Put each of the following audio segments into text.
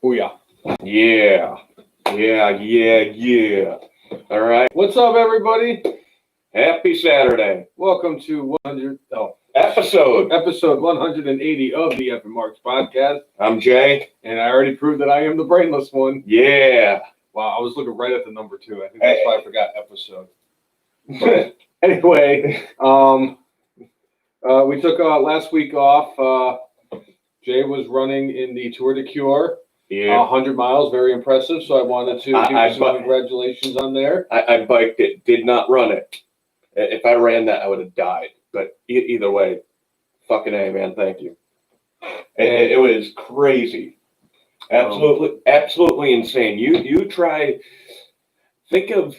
Booyah. Yeah. All right. What's up, everybody? Happy Saturday. Welcome to Episode 180 of the F and Marks podcast. I'm Jay. And I already proved that I am the brainless one. Yeah. Wow, I was looking right at the number 2. I think that's why I forgot episode. But anyway, we took last week off. Jay was running in the Tour de Cure. Yeah. 100 miles, very impressive. So I wanted to give you some congratulations on there. I biked it, did not run it. If I ran that, I would have died. But either way, fucking A, man, thank you. It was crazy. Absolutely insane. You try, think of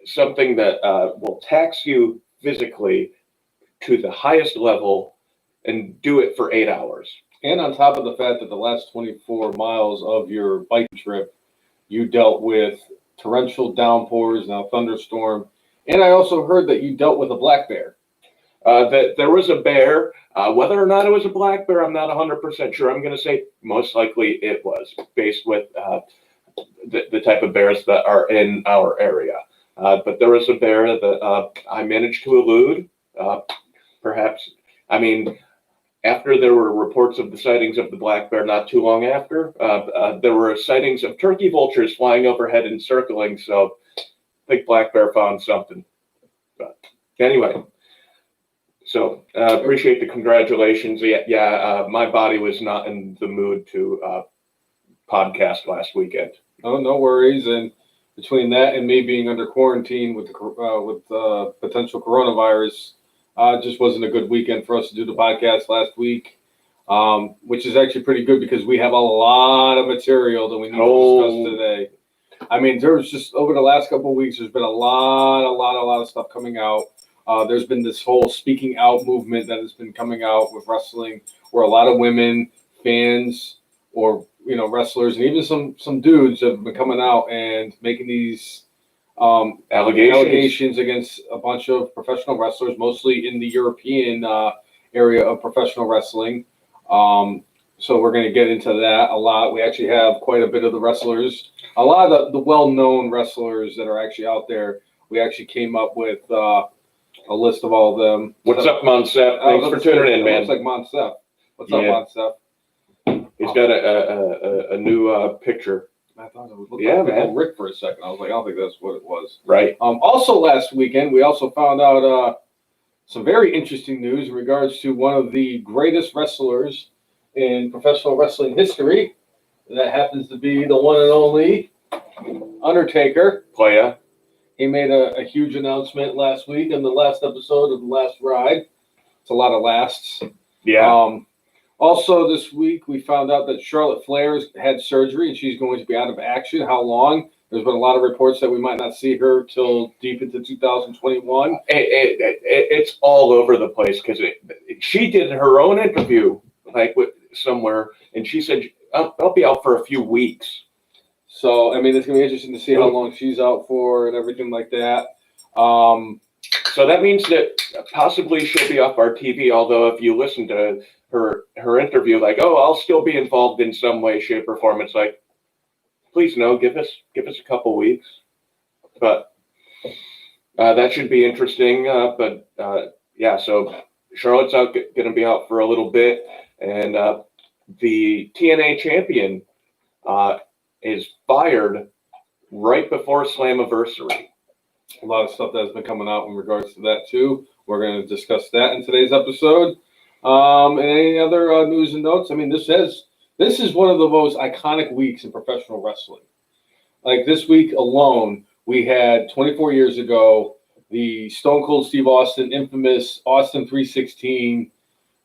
something that will tax you physically to the highest level and do it for 8 hours. And on top of the fact that the last 24 miles of your bike trip, you dealt with torrential downpours, now thunderstorm. And I also heard that you dealt with a black bear. That there was a bear. Whether or not it was a black bear, I'm not 100% sure. I'm going to say most likely it was, based with the type of bears that are in our area. But there was a bear that I managed to elude. Perhaps, I mean, after there were reports of the sightings of the black bear not too long after, there were sightings of turkey vultures flying overhead and circling. So I think black bear found something. But anyway, so appreciate the congratulations. Yeah, my body was not in the mood to podcast last weekend. Oh, no worries. And between that and me being under quarantine with potential coronavirus, just wasn't a good weekend for us to do the podcast last week, which is actually pretty good because we have a lot of material that we need to discuss today. I mean, there's just over the last couple of weeks, there's been a lot of stuff coming out. There's been this whole speaking out movement that has been coming out with wrestling, where a lot of women, fans, or wrestlers, and even some dudes have been coming out and making these allegations against a bunch of professional wrestlers, mostly in the European area of professional wrestling. So we're going to get into that a lot. We actually have quite a bit of the wrestlers, a lot of the well-known wrestlers that are actually out there. We actually came up with a list of all of them. What's up, Monsef? Thanks for tuning in, man. Looks like Monsef. What's up, Monsef? He's got a new picture. I thought it would look like Pickle Rick for a second. I was like, I don't think that's what it was. Right. Also, last weekend, we also found out some very interesting news in regards to one of the greatest wrestlers in professional wrestling history. That happens to be the one and only Undertaker. Playa. He made a huge announcement last week in the last episode of The Last Ride. It's a lot of lasts. Yeah. Also, this week, we found out that Charlotte Flair's had surgery and she's going to be out of action. How long? There's been a lot of reports that we might not see her till deep into 2021. It's all over the place because she did her own interview somewhere, and she said, I'll be out for a few weeks. So, I mean, it's going to be interesting to see how long she's out for and everything like that. So that means that possibly she'll be off our TV, although if you listen to her interview, I'll still be involved in some way, shape, or form. It's like, please no, give us a couple weeks. But that should be interesting. So Charlotte's going to be out for a little bit, and the TNA champion is fired right before Slammiversary. A lot of stuff that has been coming out in regards to that too. We're going to discuss that in today's episode. And any other news and notes? I mean, this is one of the most iconic weeks in professional wrestling. Like this week alone, we had 24 years ago the Stone Cold Steve Austin infamous Austin 316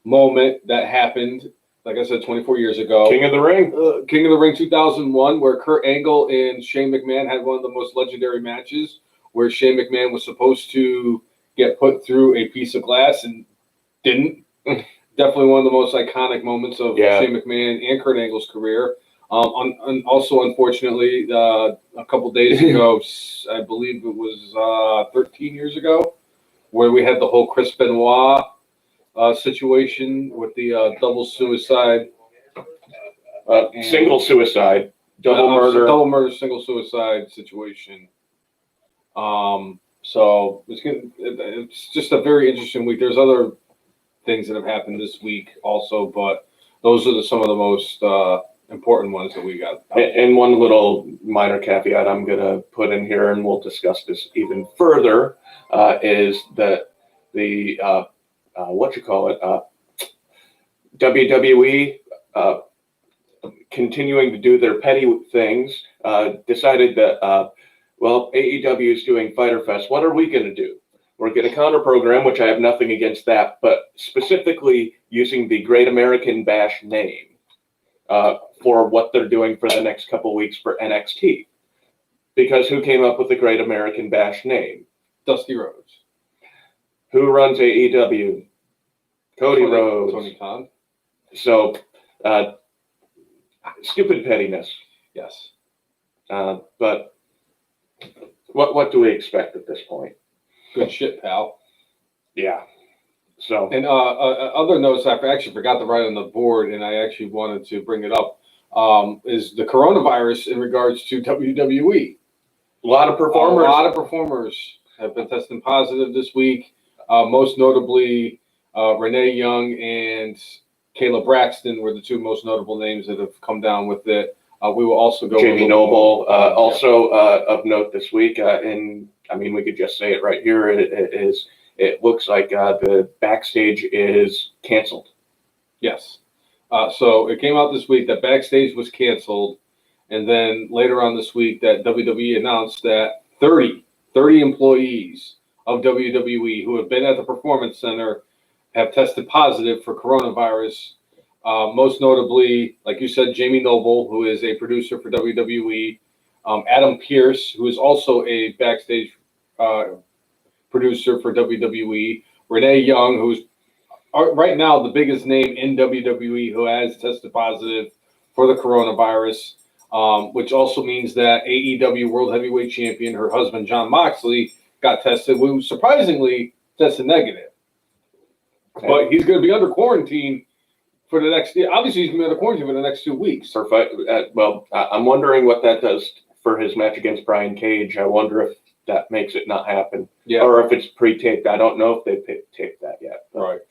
moment that happened. Like I said, 24 years ago. King of the Ring. King of the Ring 2001, where Kurt Angle and Shane McMahon had one of the most legendary matches, where Shane McMahon was supposed to get put through a piece of glass and didn't. Definitely one of the most iconic moments of Shane McMahon and Kurt Angle's career. Also, unfortunately, a couple days ago, I believe it was 13 years ago, where we had the whole Chris Benoit situation with the double suicide. Single suicide. double murder. Double murder, single suicide situation. So it's just a very interesting week. There's other things that have happened this week also, but those are some of the most important ones that we got. And one little minor caveat I'm going to put in here, and we'll discuss this even further, is that the WWE, continuing to do their petty things, decided that, AEW is doing Fyter Fest. What are we going to do? We're going to counter program, which I have nothing against that, but specifically using the Great American Bash name for what they're doing for the next couple weeks for NXT. Because who came up with the Great American Bash name? Dusty Rhodes. Who runs AEW? Cody Rhodes. Tony Khan. So, stupid pettiness. Yes. But what do we expect at this point? Good shit, pal. Yeah. So. And other notes I actually forgot to write on the board, and I actually wanted to bring it up, is the coronavirus in regards to WWE. A lot of performers have been testing positive this week. Most notably, Renee Young and Kayla Braxton were the two most notable names that have come down with it. We will also go Jamie Noble, also of note this week, and I mean we could just say it right here. It looks like the backstage is canceled. Yes. So it came out this week that backstage was canceled, and then later on this week that WWE announced that 30 employees of WWE who have been at the Performance Center have tested positive for coronavirus. Most notably, like you said, Jamie Noble, who is a producer for WWE, Adam Pearce, who is also a backstage producer for WWE, Renee Young, who's right now the biggest name in WWE who has tested positive for the coronavirus, which also means that AEW World Heavyweight Champion, her husband Jon Moxley, got tested, who surprisingly tested negative. But he's going to be under quarantine for the next year. Obviously, he's going to be under quarantine for the next 2 weeks. I'm wondering what that does for his match against Brian Cage. I wonder if that makes it not happen. Yeah. Or if it's pre-taped. I don't know if they taped that yet. Right.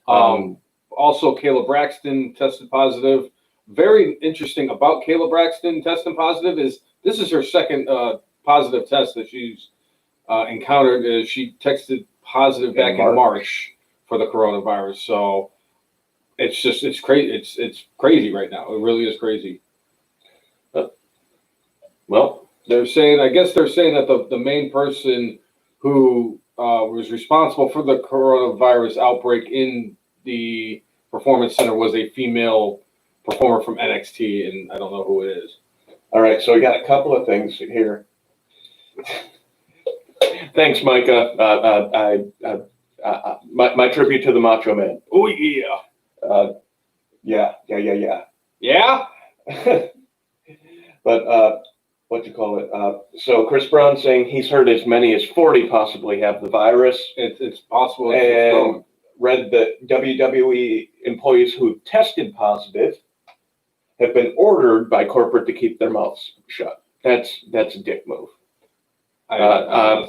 Also, Kayla Braxton tested positive. Very interesting about Kayla Braxton testing positive is this is her second positive test that she's encountered. She texted positive back in March for the coronavirus. So it's crazy. It's crazy right now. It really is crazy. Well, they're saying that the main person who was responsible for the coronavirus outbreak in the Performance Center was a female performer from NXT, and I don't know who it is. All right, so we got a couple of things here. Thanks, Micah. My tribute to the Macho Man. Oh yeah. Yeah. But so Chris Brown saying he's heard as many as 40 possibly have the virus. It's possible. And read that WWE employees who tested positive have been ordered by corporate to keep their mouths shut. That's a dick move. I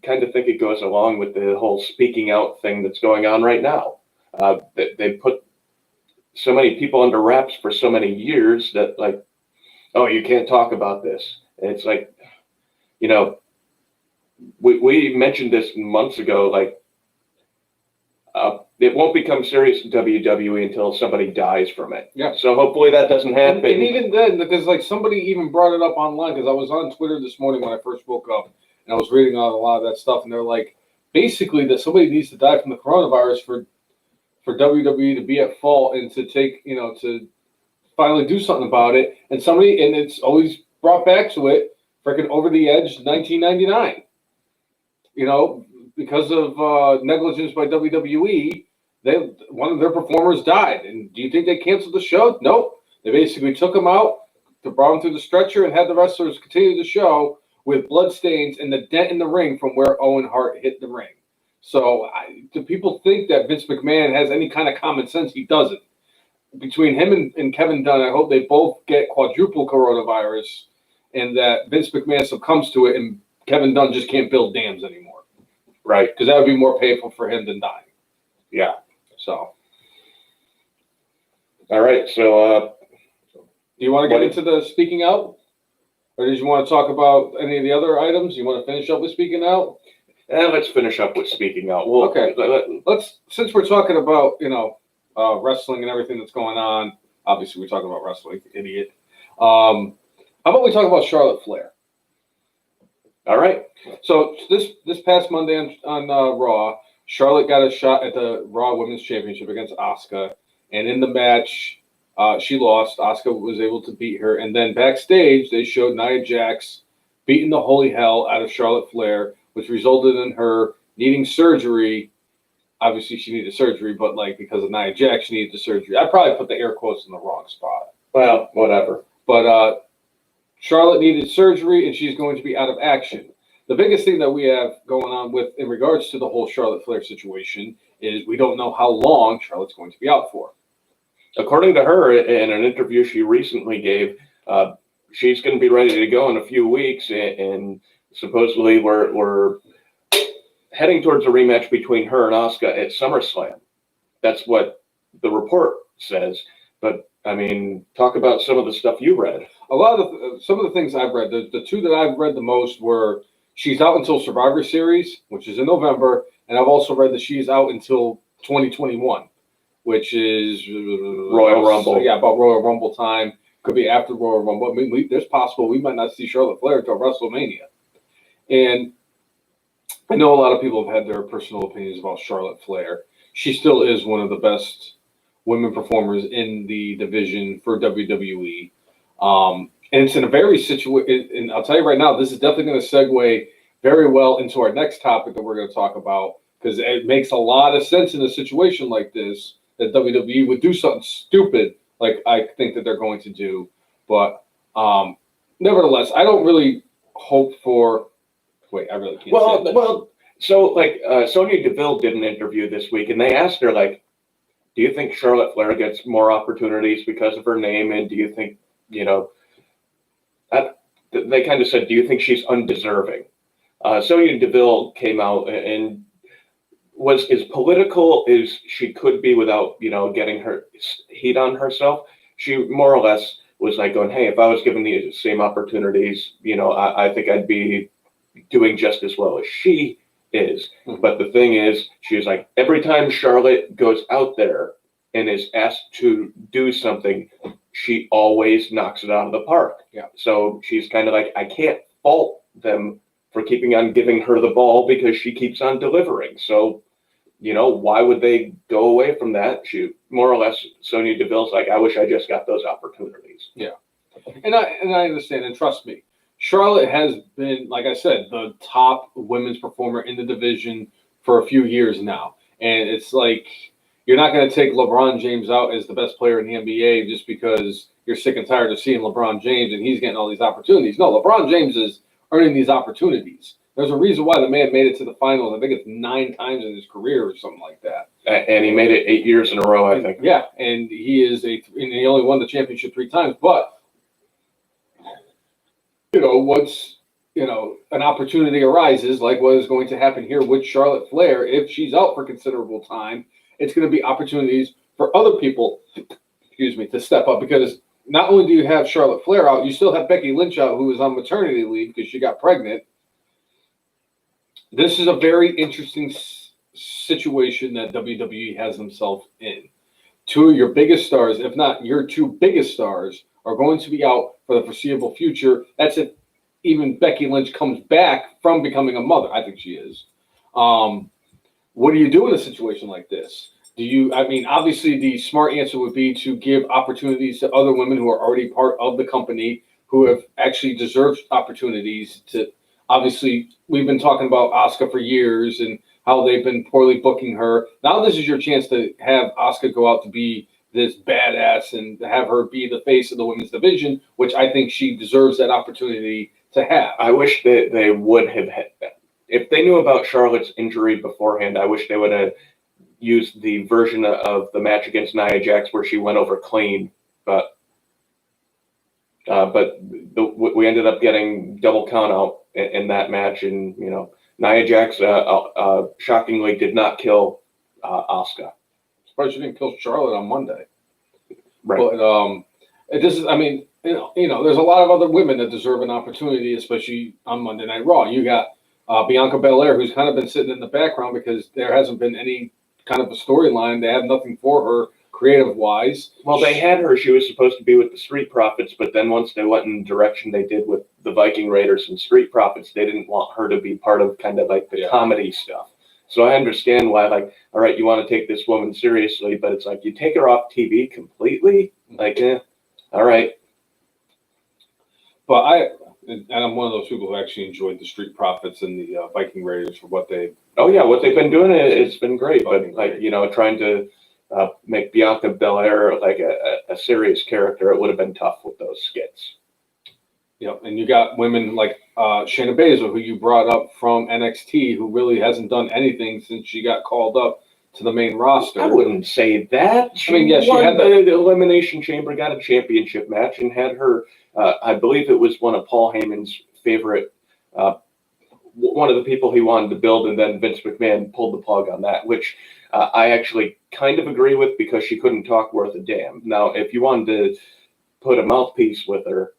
kind of think it goes along with the whole speaking out thing that's going on right now. They put so many people under wraps for so many years that you can't talk about this. And it's like, we mentioned this months ago, it won't become serious in WWE until somebody dies from it. Yeah. So hopefully that doesn't happen. And even then, because somebody even brought it up online, because I was on Twitter this morning when I first woke up, and I was reading on a lot of that stuff, and they're like, basically that somebody needs to die from the coronavirus for WWE to be at fault and to take, to finally do something about it. And it's always brought back to it, freaking Over the Edge 1999. Because of negligence by WWE, one of their performers died. And do you think they canceled the show? Nope. They basically took him out, brought him through the stretcher, and had the wrestlers continue the show with blood stains and the dent in the ring from where Owen Hart hit the ring. So do people think that Vince McMahon has any kind of common sense? He doesn't. between him and Kevin Dunn, I hope they both get quadruple coronavirus, and that Vince McMahon succumbs to it, and Kevin Dunn just can't build dams anymore. Right. Because that would be more painful for him than dying. Yeah. So. All right. So, do you want to get into the speaking out? Or did you want to talk about any of the other items? You want to finish up with speaking out? let's finish up with speaking out. Okay. Let's, since we're talking about, wrestling and everything that's going on, obviously we're talking about wrestling, idiot. How about we talk about Charlotte Flair? All right. So this past Monday on Raw, Charlotte got a shot at the Raw Women's Championship against Asuka, and in the match, she lost. Asuka was able to beat her, and then backstage they showed Nia Jax beating the holy hell out of Charlotte Flair, which resulted in her needing surgery. Obviously, she needed surgery, but because of Nia Jax, she needed the surgery. I probably put the air quotes in the wrong spot. Well, whatever. But Charlotte needed surgery, and she's going to be out of action. The biggest thing that we have going on in regards to the whole Charlotte Flair situation is we don't know how long Charlotte's going to be out for. According to her, in an interview she recently gave, she's going to be ready to go in a few weeks, and supposedly we're heading towards a rematch between her and Asuka at SummerSlam. That's what the report says. But I mean, talk about some of the stuff you read. Some of the things I've read, the two that I've read the most were she's out until Survivor Series, which is in November, and I've also read that she's out until 2021, which is Royal Rumble. Yeah, about Royal Rumble time. Could be after Royal Rumble. I mean, there's possible we might not see Charlotte Flair until WrestleMania. And I know a lot of people have had their personal opinions about Charlotte Flair. She still is one of the best women performers in the division for WWE. And it's in a very situation, and I'll tell you right now, this is definitely going to segue very well into our next topic that we're going to talk about, because it makes a lot of sense in a situation like this that WWE would do something stupid like I think that they're going to do. But nevertheless, I don't really hope for. Wait, I really can't. So Sonya Deville did an interview this week, and they asked her, do you think Charlotte Flair gets more opportunities because of her name? And do you think, they kind of said, do you think she's undeserving? Sonya Deville came out and was as political as she could be without, getting her heat on herself. She more or less was going, hey, if I was given the same opportunities, I think I'd be doing just as well as she is. Mm-hmm. But the thing is, she's every time Charlotte goes out there and is asked to do something, she always knocks it out of the park. Yeah. So she's kind of I can't fault them for keeping on giving her the ball because she keeps on delivering. So, why would they go away from that? She more or less, Sonya Deville's I wish I just got those opportunities. Yeah. And I understand, and trust me, Charlotte has been, like I said, the top women's performer in the division for a few years now. And it's you're not going to take LeBron James out as the best player in the NBA just because you're sick and tired of seeing LeBron James and he's getting all these opportunities. No, LeBron James is earning these opportunities. There's a reason why the man made it to the finals. I think it's 9 times in his career or something like that. And he made it 8 years in a row, I think. Yeah, and he only won the championship 3 times. But once an opportunity arises, like what is going to happen here with Charlotte Flair, if she's out for considerable time, it's going to be opportunities for other people, to step up, because not only do you have Charlotte Flair out, you still have Becky Lynch out, who is on maternity leave because she got pregnant. This is a very interesting situation that WWE has themselves in. 2 of your biggest stars, if not your 2 biggest stars, are going to be out for the foreseeable future. That's if even Becky Lynch comes back from becoming a mother. I think she is. What do you do in a situation like this? Obviously the smart answer would be to give opportunities to other women who are already part of the company, who have actually deserved opportunities to. Obviously, we've been talking about Asuka for years and how they've been poorly booking her. Now this is your chance to have Asuka go out to be this badass and have her be the face of the women's division, which I think she deserves that opportunity to have. I wish that they would have had that. If they knew about Charlotte's injury beforehand, I wish they would have used the version of the match against Nia Jax where she went over clean, but we ended up getting double count out in that match, and Nia Jax shockingly did not kill Asuka. Surprised she didn't kill Charlotte on Monday. Right. But this is, I mean, there's a lot of other women that deserve an opportunity, especially on Monday Night Raw. You got Bianca Belair, who's kind of been sitting in the background because there hasn't been any kind of a storyline. They have nothing for her creative-wise. Well, they had her. She was supposed to be with the Street Profits, but then once they went in the direction they did with the Viking Raiders and Street Profits, they didn't want her to be part of kind of like the comedy stuff. So I understand why, like, all right, you want to take this woman seriously, but it's like you take her off TV completely. Like, all right. But I'm one of those people who actually enjoyed the Street Profits and the Viking Raiders for what they. Oh yeah, what they've been doing, it's been great. But like trying to make Bianca Belair like a serious character, it would have been tough with those skits. Yep, and you got women like Shayna Baszler, who you brought up from NXT, who really hasn't done anything since she got called up to the main roster. I wouldn't say that. She had the Elimination Chamber, got a championship match, and had her. I believe it was one of Paul Heyman's favorite. One of the people he wanted to build, and then Vince McMahon pulled the plug on that, which I actually kind of agree with because she couldn't talk worth a damn. Now, if you wanted to put a mouthpiece with her,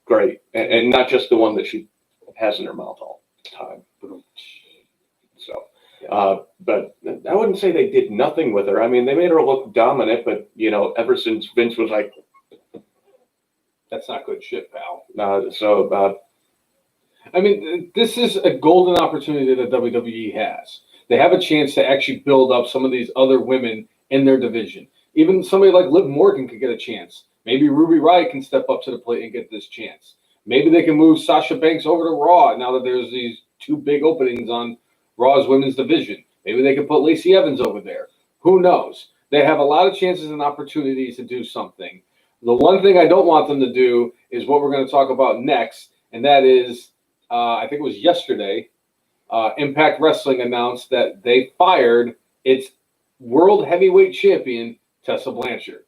great, and not just the one that she has in her mouth all the time. So, but I wouldn't say they did nothing with her. I mean, they made her look dominant, but ever since Vince was like, "That's not good shit, pal." I mean, this is a golden opportunity that WWE has. They have a chance to actually build up some of these other women in their division. Even somebody like Liv Morgan could get a chance. Maybe Ruby Riott can step up to the plate and get this chance. Maybe they can move Sasha Banks over to Raw now that there's these two big openings on Raw's women's division. Maybe they can put Lacey Evans over there. Who knows? They have a lot of chances and opportunities to do something. The one thing I don't want them to do is what we're going to talk about next, and that is, I think it was yesterday, Impact Wrestling announced that they fired its World Heavyweight Champion, Tessa Blanchard.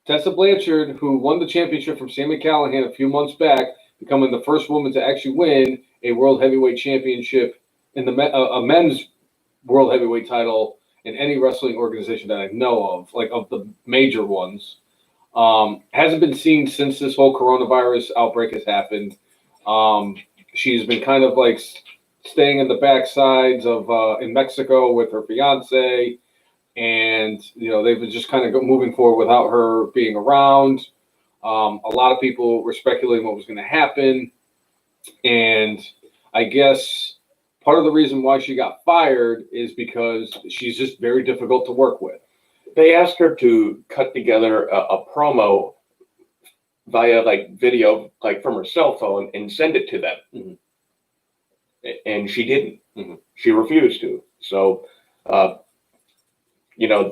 Tessa Blanchard, who won the championship from Sami Callihan a few months back, becoming the first woman to actually win a World Heavyweight Championship in a men's World Heavyweight title in any wrestling organization that I know of, like of the major ones. Hasn't been seen since this whole coronavirus outbreak has happened. She's been kind of like staying in the backsides of in Mexico with her fiance. And, they've been just kind of moving forward without her being around. A lot of people were speculating what was going to happen. And I guess part of the reason why she got fired is because she's just very difficult to work with. They asked her to cut together a promo via video, from her cell phone and send it to them. Mm-hmm. And she didn't. Mm-hmm. She refused to. So,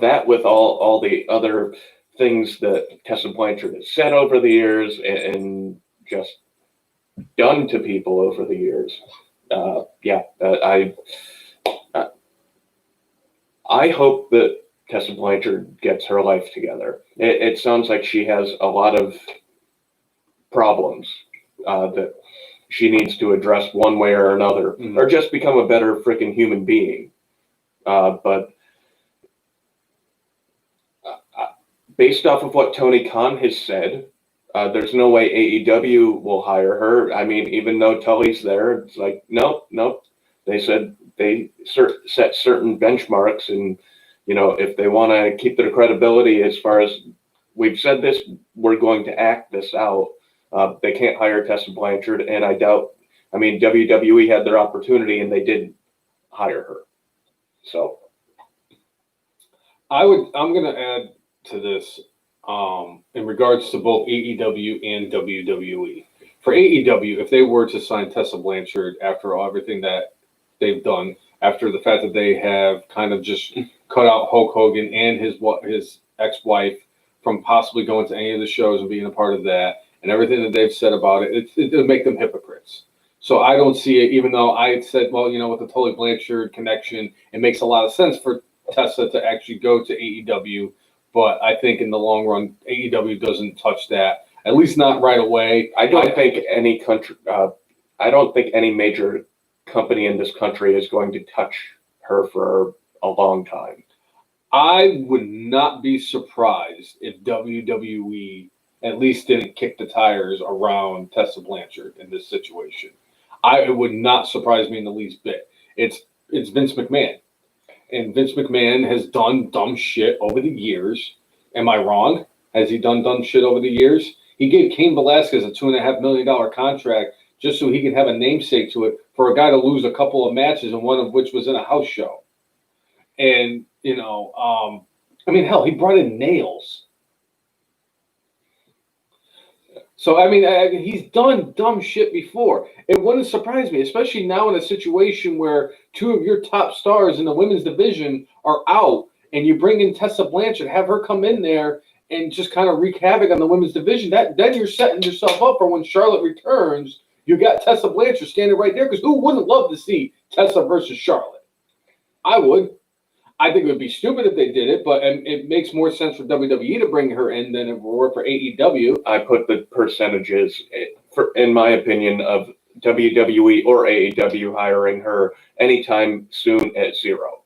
that with all the other things that Tessa Blanchard has said over the years and just done to people over the years. I hope that Tessa Blanchard gets her life together. It sounds like she has a lot of problems that she needs to address one way or another, mm-hmm. or just become a better freaking human being. But based off of what Tony Khan has said, there's no way AEW will hire her. I mean, even though Tully's there, it's like, nope. They said they set certain benchmarks, and, if they want to keep their credibility as far as we've said this, we're going to act this out. They can't hire Tessa Blanchard, and I doubt, WWE had their opportunity and they didn't hire her. So I'm going to add to this in regards to both AEW and WWE. For AEW, if they were to sign Tessa Blanchard after everything that they've done, after the fact that they have kind of just cut out Hulk Hogan and his ex-wife from possibly going to any of the shows and being a part of that, and everything that they've said about it, it would make them hypocrites. So I don't see it, even though I had said, well, with the Tully Blanchard connection, it makes a lot of sense for Tessa to actually go to AEW. But I think in the long run, AEW doesn't touch that, at least not right away. I don't think any country, I don't think any major company in this country is going to touch her for a long time. I would not be surprised if WWE at least didn't kick the tires around Tessa Blanchard in this situation. It would not surprise me in the least bit. It's Vince McMahon, and Vince McMahon has done dumb shit over the years. Am I wrong? Has he done dumb shit over the years? He gave Cain Velasquez a $2.5 million contract just so he could have a namesake to it for a guy to lose a couple of matches, and one of which was in a house show. And hell, he brought in Nails. So, he's done dumb shit before. It wouldn't surprise me, especially now in a situation where two of your top stars in the women's division are out, and you bring in Tessa Blanchard, have her come in there and just kind of wreak havoc on the women's division. Then you're setting yourself up for when Charlotte returns. You got Tessa Blanchard standing right there, because who wouldn't love to see Tessa versus Charlotte? I would. I think it would be stupid if they did it, but it makes more sense for WWE to bring her in than it would for AEW. I put the percentages, in my opinion, of WWE or AEW hiring her anytime soon at 0.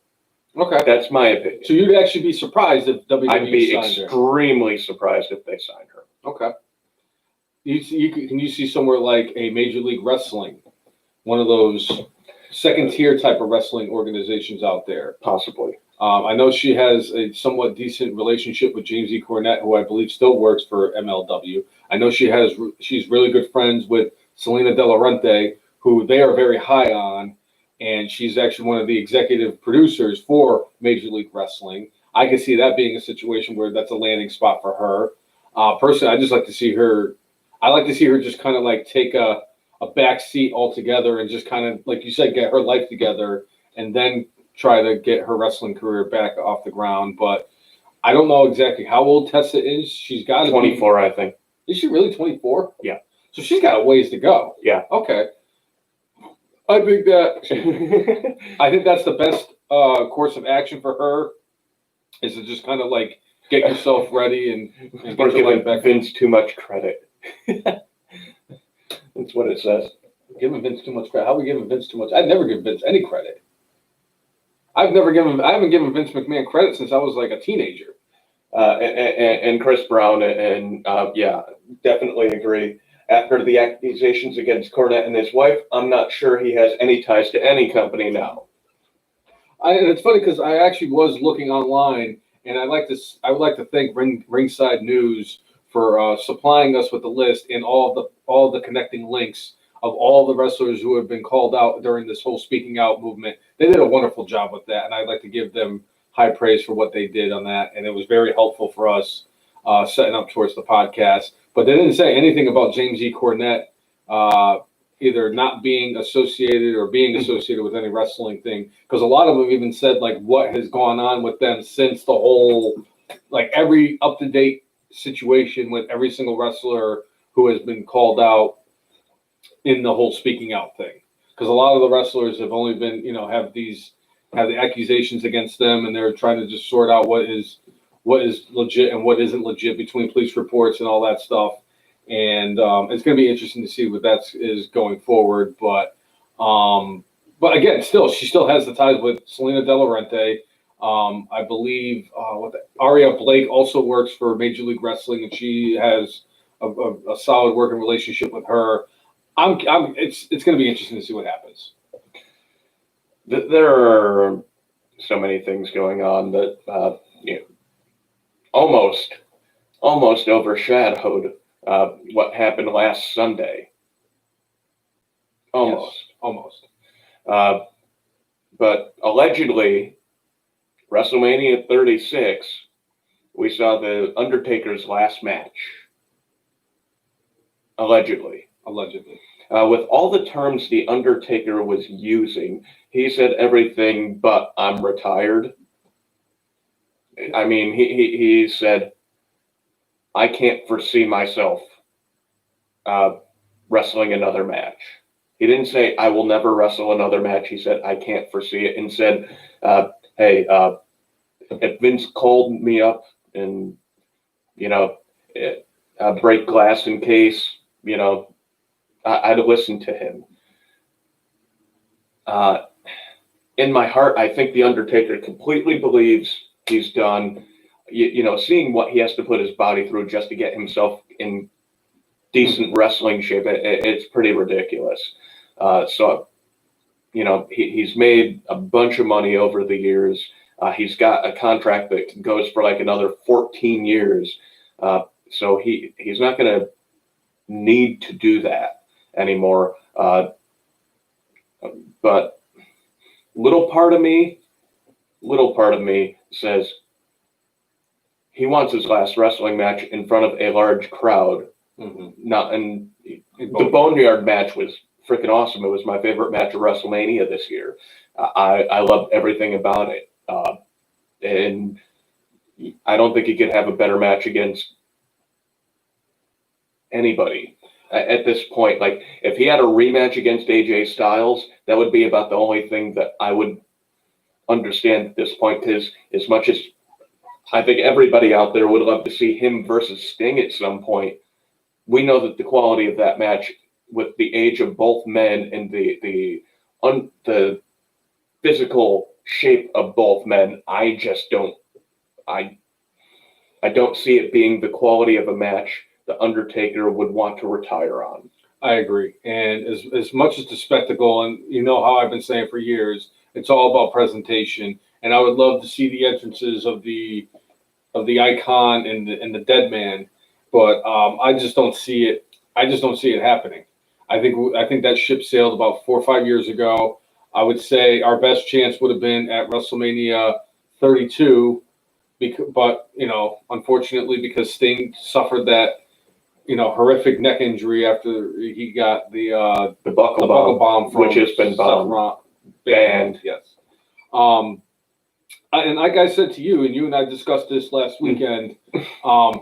Okay. That's my opinion. So you'd actually be surprised if WWE I'd be signed her. extremely surprised if they signed her. Okay. Can you see somewhere like a Major League Wrestling, one of those second-tier type of wrestling organizations out there? Possibly. I know she has a somewhat decent relationship with James E. Cornette, who I believe still works for MLW. I know she's really good friends with Selena De La Rente, who they are very high on, and she's actually one of the executive producers for Major League Wrestling. I can see that being a situation where that's a landing spot for her. Personally, I just like to see her. I like to see her just kind of like take a back seat altogether and just kind of, like you said, get her life together and then try to get her wrestling career back off the ground. But I don't know exactly how old Tessa is. She's got to 24, I think. Is she really 24? Yeah. So she's got a ways to go. Yeah. Okay. I think that's the best course of action for her, is to just kind of like get yourself ready and get your life back. Vince too much credit. That's what it says. Giving Vince too much credit. How are we giving Vince too much? I'd never give Vince any credit. I haven't given Vince McMahon credit since I was like a teenager. And Chris Brown and yeah, definitely agree. After the accusations against Cornette and his wife, I'm not sure he has any ties to any company now. And it's funny because I actually was looking online, and I would like to thank Ringside News for supplying us with the list and all the connecting links of all the wrestlers who have been called out during this whole speaking out movement. They did a wonderful job with that, and I'd like to give them high praise for what they did on that. And it was very helpful for us setting up towards the podcast. But they didn't say anything about James E. Cornette either not being associated or being associated with any wrestling thing, because a lot of them even said like what has gone on with them since the whole, like every up-to-date situation with every single wrestler who has been called out in the whole speaking out thing. Because a lot of the wrestlers have only been, have the accusations against them, and they're trying to just sort out what is legit and what isn't legit between police reports and all that stuff. And it's going to be interesting to see what that is going forward. But again, she still has the ties with Selena De La Rente. I believe Aria Blake also works for Major League Wrestling, and she has a solid working relationship with her. It's going to be interesting to see what happens. There are so many things going on that almost overshadowed what happened last Sunday. Almost. But allegedly, WrestleMania 36, we saw the Undertaker's last match. Allegedly. With all the terms the Undertaker was using, he said everything but "I'm retired." I mean, he said, "I can't foresee myself wrestling another match." He didn't say, I will never wrestle another match. He said, I can't foresee it. And said, hey, if Vince called me up and, break glass in case, I'd listen to him. In my heart, I think The Undertaker completely believes he's done. Seeing what he has to put his body through just to get himself in decent wrestling shape, it's pretty ridiculous. He's made a bunch of money over the years. He's got a contract that goes for like another 14 years. So he's not going to need to do that anymore. But little part of me says he wants his last wrestling match in front of a large crowd. The Boneyard match was freaking awesome. It was my favorite match of WrestleMania this year. I loved everything about it. And I don't think he could have a better match against anybody at this point. Like, if he had a rematch against AJ Styles, that would be about the only thing that I would understand at this point, because as much as I think everybody out there would love to see him versus Sting at some point, we know that the quality of that match, with the age of both men and the physical shape of both men, I don't see it being the quality of a match the Undertaker would want to retire on. I agree. And as much as the spectacle, and you know how I've been saying for years, it's all about presentation. And I would love to see the entrances of the Icon and the Dead Man, but I just don't see it. I just don't see it happening. I think that ship sailed about 4 or 5 years ago. I would say our best chance would have been at WrestleMania 32, but unfortunately, because Sting suffered that horrific neck injury after he got the buckle bomb from which has been banned. Yes. And like I said to you, and you and I discussed this last weekend,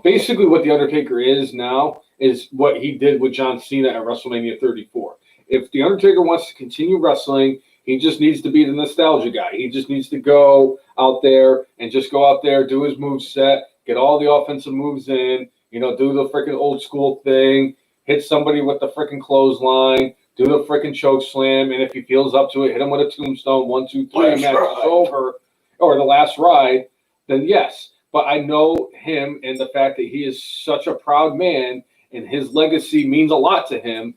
basically what The Undertaker is now is what he did with John Cena at WrestleMania 34. If The Undertaker wants to continue wrestling, he just needs to be the nostalgia guy. He just needs to go out there, do his move set, get all the offensive moves in, do the freaking old school thing, hit somebody with the freaking clothesline, do the freaking choke slam, and if he feels up to it, hit him with a tombstone, 1, 2, 3, match is over, or the last ride, then yes. But I know him and the fact that he is such a proud man and his legacy means a lot to him.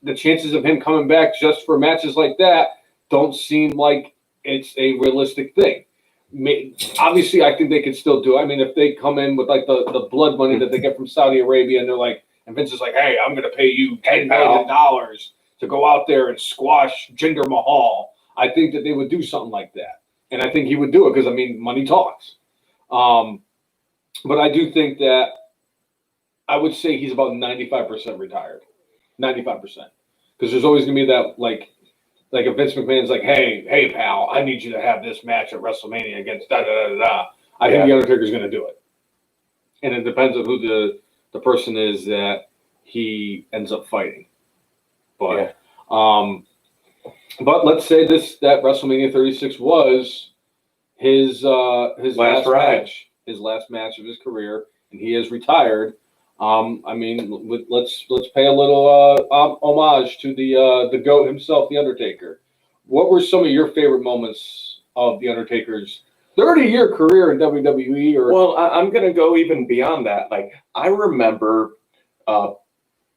The chances of him coming back just for matches like that don't seem like it's a realistic thing. Obviously, I think they could still do it. I mean, if they come in with like the blood money that they get from Saudi Arabia, and they're like, and Vince is like, hey, I'm going to pay you $10 million to go out there and squash Jinder Mahal, I think that they would do something like that. And I think he would do it because, I mean, money talks. But I do think that I would say he's about 95% retired. 95%. Because there's always going to be that, like if Vince McMahon's like, hey, pal, I need you to have this match at WrestleMania against da-da-da-da-da. I think The Undertaker's going to do it. And it depends on who the person is that he ends up fighting. But but let's say that WrestleMania 36 was his last match. His last match of his career, and he is retired. I mean, let's pay a little homage to the GOAT himself, The Undertaker. What were some of your favorite moments of The Undertaker's 30-year career in WWE? Well, I'm going to go even beyond that. Like, I remember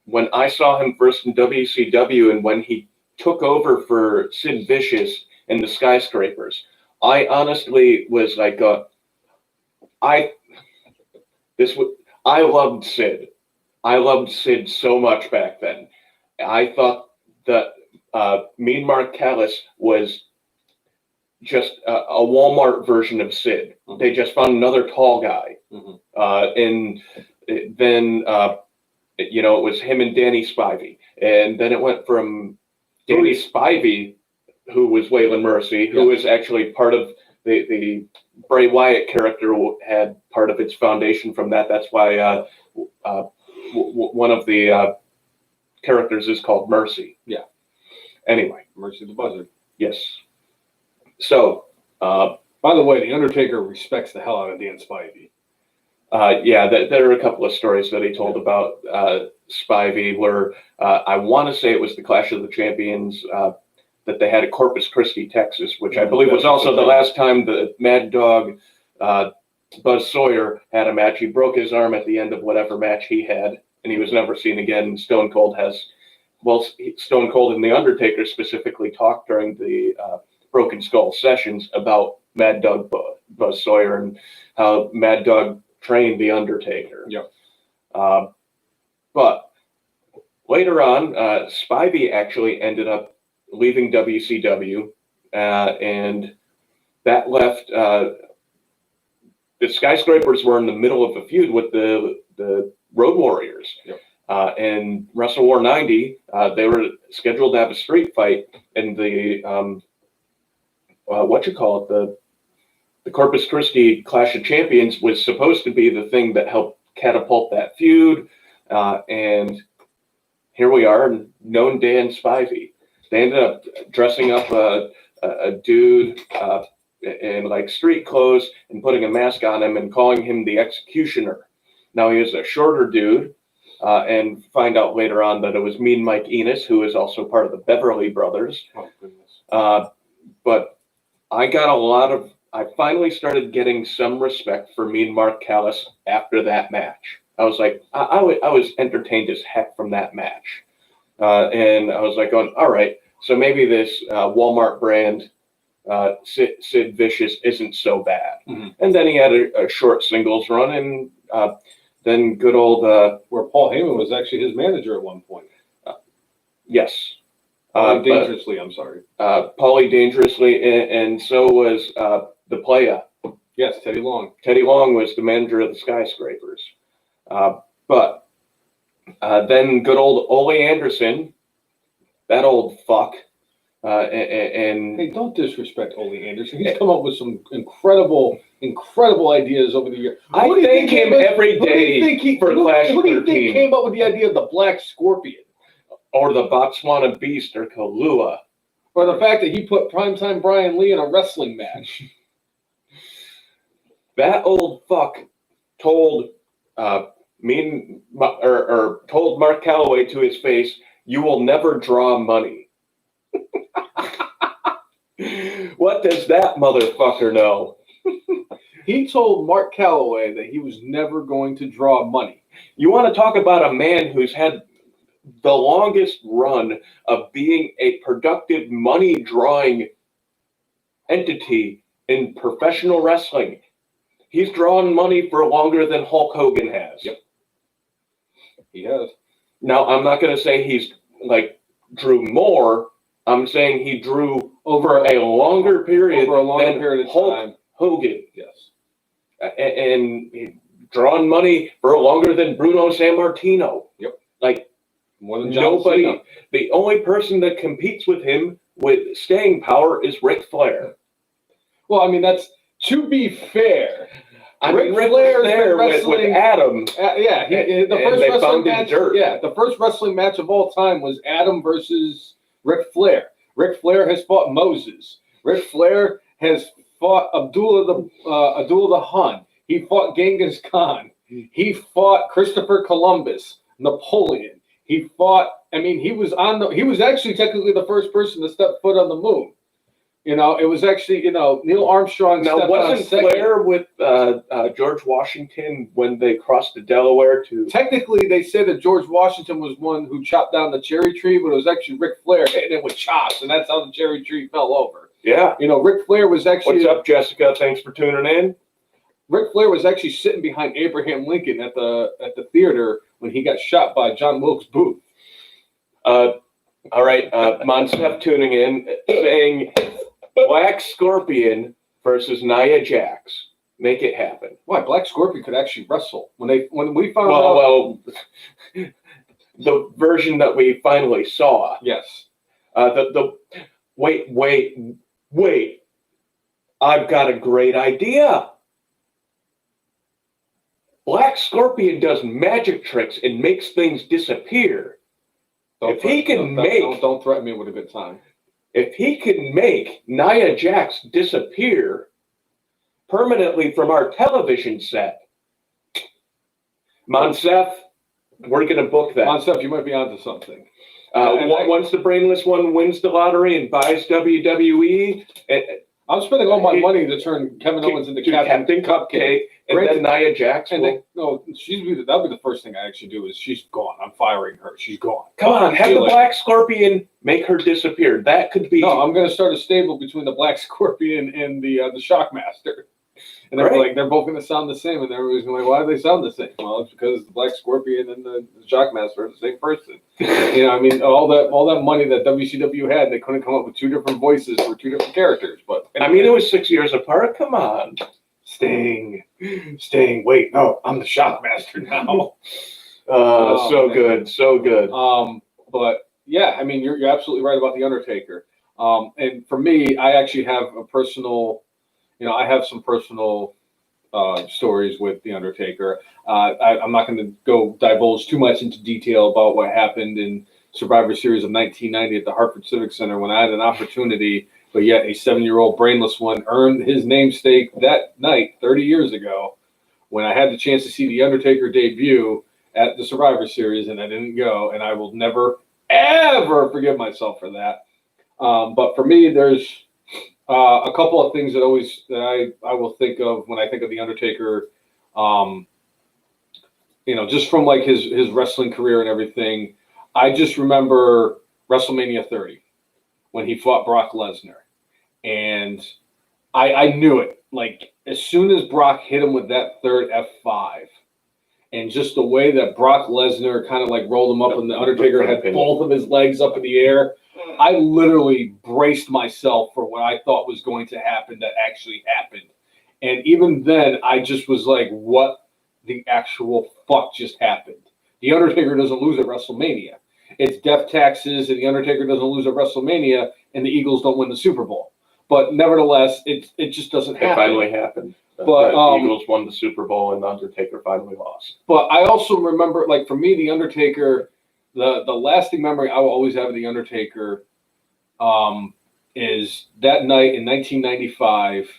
when I saw him first in WCW and when he took over for Sid Vicious in the Skyscrapers. I honestly was like, I loved Sid. I loved Sid so much back then. I thought that Mean Mark Callis was just a Walmart version of Sid. Mm-hmm. They just found another tall guy. Mm-hmm. And then, it was him and Danny Spivey. And then it went from Danny Spivey, who was Waylon Mercy, who was actually part of the Bray Wyatt character, had part of its foundation from that. That's why one of the characters is called Mercy. Yeah. Anyway, Mercy the Buzzard. yes. So, by the way, the Undertaker respects the hell out of Dan Spivey. there are a couple of stories that he told about Spivey where I want to say it was the Clash of the Champions that they had at Corpus Christi, Texas, which I believe was also the last time the Mad Dog Buzz Sawyer had a match. He broke his arm at the end of whatever match he had, and he was never seen again. Stone Cold and the Undertaker specifically talked during the Broken Skull sessions about Mad Dog Buzz Sawyer and how Mad Dog trained the Undertaker. Yep. But later on, Spivey actually ended up leaving WCW, and that left the Skyscrapers were in the middle of a feud with the Road Warriors. Yep. And Wrestle War 90, they were scheduled to have a street fight in the the Corpus Christi Clash of Champions was supposed to be the thing that helped catapult that feud. And here we are, known Dan Spivey. They ended up dressing up a dude in like street clothes and putting a mask on him and calling him the Executioner. Now he is a shorter dude, and find out later on that it was Mean Mike Enos, who is also part of the Beverly Brothers. Oh, goodness. But I finally started getting some respect for Mean Mark Callis after that match. I was like, I was entertained as heck from that match. And I was like going, all right, so maybe this Walmart brand Sid Vicious isn't so bad. Mm-hmm. And then he had a short singles run, and then good old... where Paul Heyman was actually his manager at one point. Yes. Dangerously, I'm sorry. Paulie Dangerously, and so was the Playa. Yes, Teddy Long. Teddy Long was the manager of the Skyscrapers. But then good old Ole Anderson, that old fuck. And hey, don't disrespect Ole Anderson. He's come up with some incredible ideas over the years. I thank him every day for Clash 13. Who do you think came up with the idea of the Black Scorpion? Or the Botswana Beast, or Kalua. Or the fact that he put Primetime Brian Lee in a wrestling match. That old fuck told told Mark Calloway to his face, "You will never draw money." What does that motherfucker know? He told Mark Calloway that he was never going to draw money. You want to talk about a man who's had the longest run of being a productive money-drawing entity in professional wrestling. He's drawn money for longer than Hulk Hogan has. Yep. He has. Now, I'm not going to say he's drew more. I'm saying he drew over a longer period than Hulk Hogan. Yes. And drawn money for longer than Bruno Sammartino. Yep. More than nobody. Cena. The only person that competes with him with staying power is Ric Flair. Well, I mean, that's to be fair. Ric Flair there with Adam. The first wrestling match. Yeah, the first wrestling match of all time was Adam versus Ric Flair. Ric Flair has fought Moses. Ric Flair has fought Abdullah the Hun. He fought Genghis Khan. He fought Christopher Columbus, Napoleon. He fought. I mean, he was actually technically the first person to step foot on the moon. It was actually Neil Armstrong. Now, wasn't Flair with George Washington when they crossed the Delaware to? Technically, they said that George Washington was one who chopped down the cherry tree, but it was actually Ric Flair hitting it with chops, and that's how the cherry tree fell over. Yeah. Ric Flair was actually. What's up, Jessica? Thanks for tuning in. Ric Flair was actually sitting behind Abraham Lincoln at the theater when he got shot by John Wilkes Booth. All right, Monsef tuning in, saying Black Scorpion versus Nia Jax. Make it happen. Why? Black Scorpion could actually wrestle. When we found out. Well, the version that we finally saw. Yes. Wait. I've got a great idea. Black Scorpion does magic tricks and makes things disappear. If he can make, don't threaten me with a good time. if he can make Nia Jax disappear permanently from our television set, Monsef, we're going to book that. Monsef, you might be onto something. Once the brainless one wins the lottery and buys WWE, I'm spending all my money to turn Kevin Owens into Captain Cupcake. And then Nia Jax. That'll be the first thing I actually do is she's gone. I'm firing her. She's gone. Come on, have the Black Scorpion make her disappear. That could be. No, I'm going to start a stable between the Black Scorpion and the Shockmaster. And they're like, they're both going to sound the same. And everybody's going to be like, why do they sound the same? Well, it's because the Black Scorpion and the Shockmaster are the same person. You know, I mean, all that money that WCW had, they couldn't come up with two different voices for two different characters. But anyway. I mean, it was 6 years apart. Come on. Sting. Wait, no, I'm the Shockmaster now. So good. But yeah, I mean, you're absolutely right about the Undertaker. And for me, I actually have a personal. I have some personal stories with The Undertaker. I'm not going to go divulge too much into detail about what happened in Survivor Series of 1990 at the Hartford Civic Center when I had an opportunity, but yet a 7-year-old brainless one earned his namesake that night 30 years ago when I had the chance to see The Undertaker debut at the Survivor Series, and I didn't go, and I will never, ever forgive myself for that. But for me, there's a couple of things that I will think of when I think of The Undertaker, just from like his wrestling career and everything. I just remember WrestleMania 30 when he fought Brock Lesnar. And I knew it. Like, as soon as Brock hit him with that third F5, and just the way that Brock Lesnar kind of like rolled him up and The Undertaker had both of his legs up in the air, I literally braced myself for what I thought was going to happen that actually happened. And even then, I just was like, what the actual fuck just happened? The Undertaker doesn't lose at WrestleMania. It's death taxes, and The Undertaker doesn't lose at WrestleMania, and the Eagles don't win the Super Bowl. But nevertheless, it just doesn't happen. It finally happened. But the Eagles won the Super Bowl, and The Undertaker finally lost. But I also remember, like, for me, The Undertaker, the lasting memory I will always have of The Undertaker is that night in 1995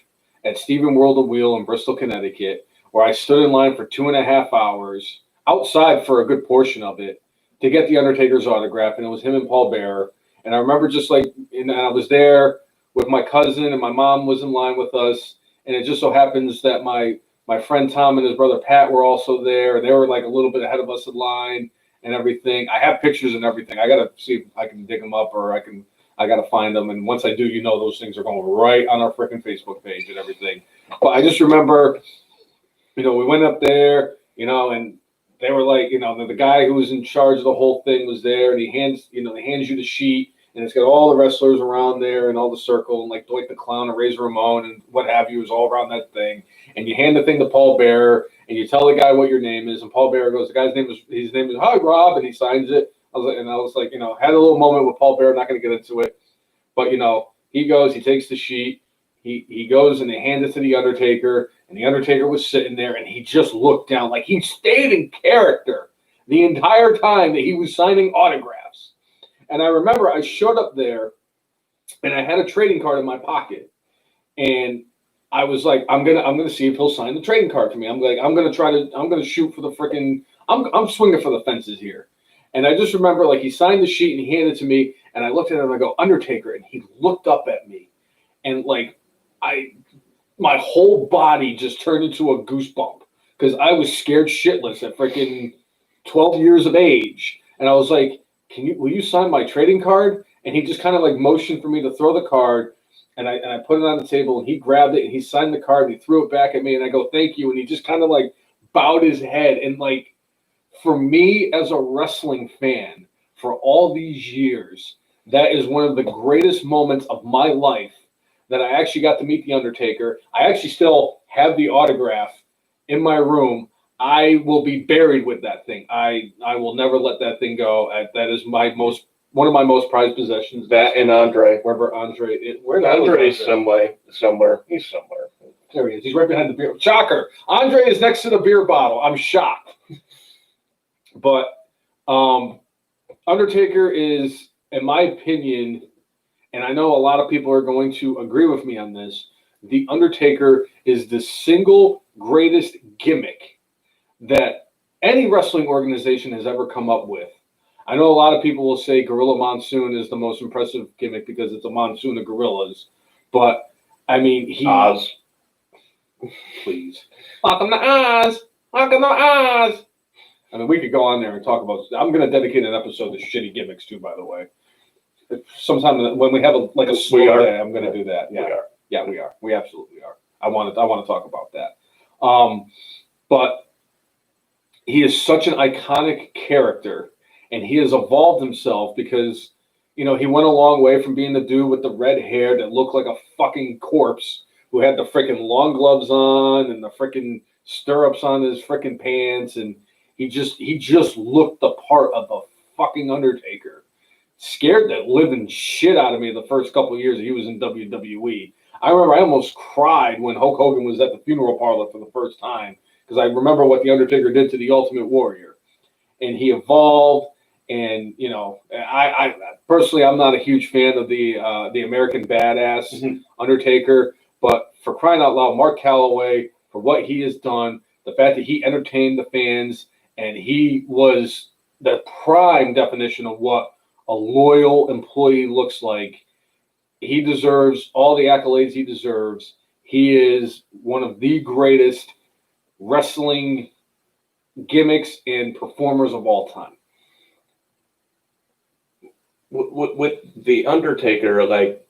at Stephen World of Wheel in Bristol, Connecticut, where I stood in line for 2.5 hours outside for a good portion of it to get The Undertaker's autograph, and it was him and Paul Bearer. And I remember just like, and I was there with my cousin, and my mom was in line with us, and it just so happens that my friend Tom and his brother Pat were also there, and they were like a little bit ahead of us in line and everything. I have pictures and everything. I gotta see if I can dig them up, or I gotta find them. And once I do, those things are going right on our freaking Facebook page and everything. But I just remember, we went up there, and they were like, the guy who was in charge of the whole thing was there, and he hands you the sheet, and it's got all the wrestlers around there and all the circle, and like Doink the Clown and Razor Ramon and what have you is all around that thing. And you hand the thing to Paul Bearer, and you tell the guy what your name is, and Paul Bearer goes, his name is hi Rob, and he signs it. I was like, had a little moment with Paul Bearer, not going to get into it, but he goes, he takes the sheet, he goes and they hand it to The Undertaker, and The Undertaker was sitting there, and he just looked down like he stayed in character the entire time that he was signing autographs. And I remember I showed up there, and I had a trading card in my pocket, and I was like, I'm gonna see if he'll sign the trading card for me. I'm gonna shoot for the freaking, I'm swinging for the fences here. And I just remember, like, he signed the sheet and he handed it to me, and I looked at him and I go, Undertaker, and he looked up at me, and like my whole body just turned into a goosebump because I was scared shitless at freaking 12 years of age, and I was like, will you sign my trading card? And he just kind of like motioned for me to throw the card, and I put it on the table, and he grabbed it and he signed the card and he threw it back at me, and I go, thank you, and he just kind of like bowed his head. And like, for me as a wrestling fan for all these years, that is one of the greatest moments of my life, that I actually got to meet The Undertaker. I actually still have the autograph in my room. I will be buried with that thing. I will never let that thing go. That is one of my most prized possessions. That and Andre. Wherever Andre is. Andre is somewhere. He's somewhere. There he is. He's right behind the beer. Shocker. Andre is next to the beer bottle. I'm shocked. But Undertaker is, in my opinion, and I know a lot of people are going to agree with me on this, the Undertaker is the single greatest gimmick that any wrestling organization has ever come up with. I know a lot of people will say Gorilla Monsoon is the most impressive gimmick because it's a monsoon of gorillas, but I mean, Oz. Please. Welcome to Oz. Welcome to Oz. I mean, we could go on there and talk about. I'm going to dedicate an episode to shitty gimmicks too. By the way, sometime when we have a slow day, I'm going to do that. Yeah, we are. Yeah, we are. We absolutely are. I want to talk about that. But he is such an iconic character, and he has evolved himself because he went a long way from being the dude with the red hair that looked like a fucking corpse who had the freaking long gloves on and the freaking stirrups on his freaking pants, and he just looked the part of the fucking Undertaker. Scared the living shit out of me the first couple of years he was in WWE. I remember I almost cried when Hulk Hogan was at the funeral parlor for the first time because I remember what the Undertaker did to the Ultimate Warrior, and he evolved. And I personally, I'm not a huge fan of the American Badass Undertaker, but for crying out loud, Mark Calloway, for what he has done, the fact that he entertained the fans, and he was the prime definition of what a loyal employee looks like. He deserves all the accolades he deserves. He is one of the greatest wrestling gimmicks and performers of all time. With the Undertaker, like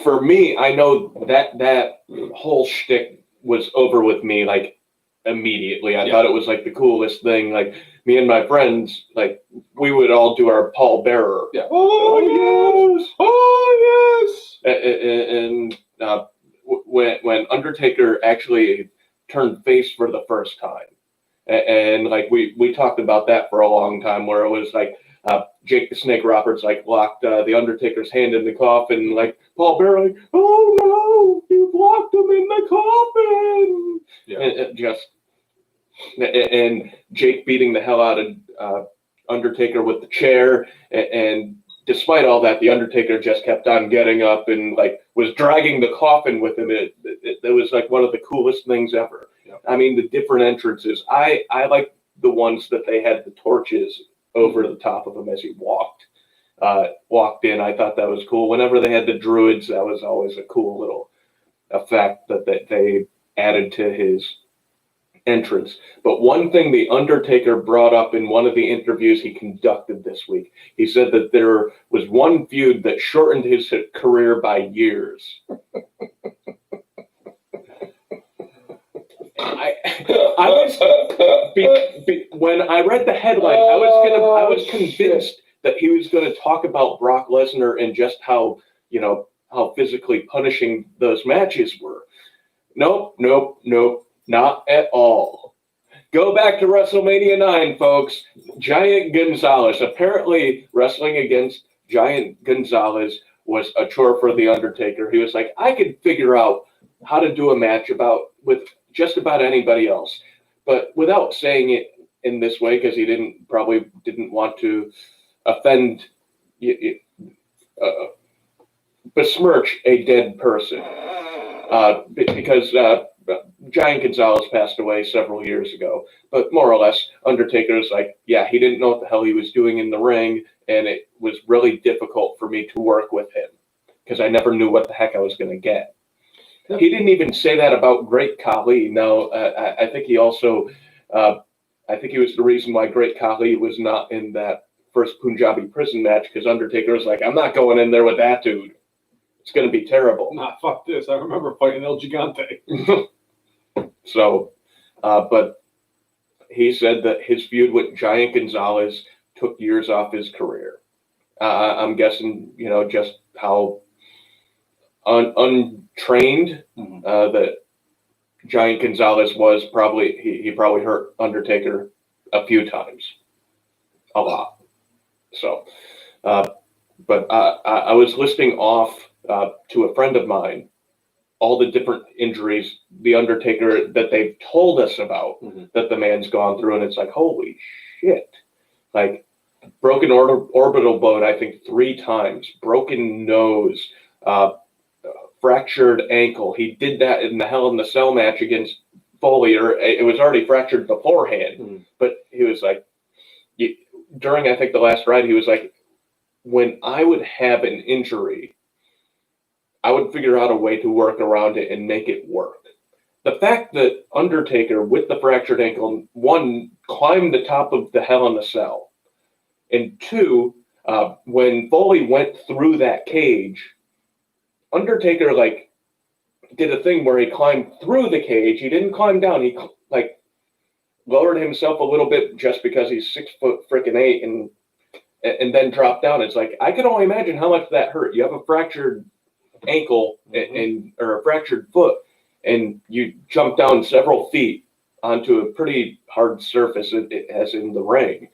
for me, I know that whole shtick was over with me like immediately. I thought it was like the coolest thing. Like me and my friends, like we would all do our Paul Bearer. Yeah. Oh yes. Oh yes. And when Undertaker actually turned face for the first time, and like we talked about that for a long time, where it was like. Jake the Snake Roberts like locked the Undertaker's hand in the coffin, like Paul Bearer, like, oh no, you've locked him in the coffin. Yeah. And Jake beating the hell out of Undertaker with the chair, and despite all that, the Undertaker just kept on getting up and like was dragging the coffin with him. It was like one of the coolest things ever. Yeah. I mean, the different entrances. I like the ones that they had the torches over the top of him as he walked in. I thought that was cool. Whenever they had the druids, that was always a cool little effect that they added to his entrance. But one thing the Undertaker brought up in one of the interviews he conducted this week, he said that there was one feud that shortened his career by years. I was when I read the headline, I was convinced that he was going to talk about Brock Lesnar and just how physically punishing those matches were. Nope, not at all. Go back to WrestleMania 9, folks. Giant Gonzalez. Apparently, wrestling against Giant Gonzalez was a chore for the Undertaker. He was like, I could figure out how to do a match with just about anybody else, but without saying it in this way, because he probably didn't want to offend, besmirch a dead person, because Giant Gonzalez passed away several years ago. But more or less, Undertaker's like, yeah, he didn't know what the hell he was doing in the ring, and it was really difficult for me to work with him because I never knew what the heck I was going to get. He didn't even say that about Great Khali. No, I think he also, I think he was the reason why Great Khali was not in that first Punjabi prison match, because Undertaker was like, I'm not going in there with that dude. It's going to be terrible. Nah, fuck this. I remember fighting El Gigante. So, but he said that his feud with Giant Gonzalez took years off his career. I'm guessing, just how untrained that Giant Gonzalez was. He probably hurt Undertaker a few times, a lot. So, but I was listing off to a friend of mine all the different injuries the Undertaker that they've told us about that the man's gone through, and it's like, holy shit. like broken orbital bone, I think 3 times, broken nose, fractured ankle. He did that in the Hell in the Cell match against Foley, or it was already fractured beforehand. But he was like, during I think the last ride, he was like, when I would have an injury, I would figure out a way to work around it and make it work. The fact that Undertaker, with the fractured ankle, 1, climbed the top of the Hell in a Cell, and 2, when Foley went through that cage, Undertaker like did a thing where he climbed through the cage. He didn't climb down. He like lowered himself a little bit just because he's 6 foot freaking 8, and then dropped down. It's like, I can only imagine how much that hurt. You have a fractured ankle or a fractured foot, and you jump down several feet onto a pretty hard surface, as in the ring.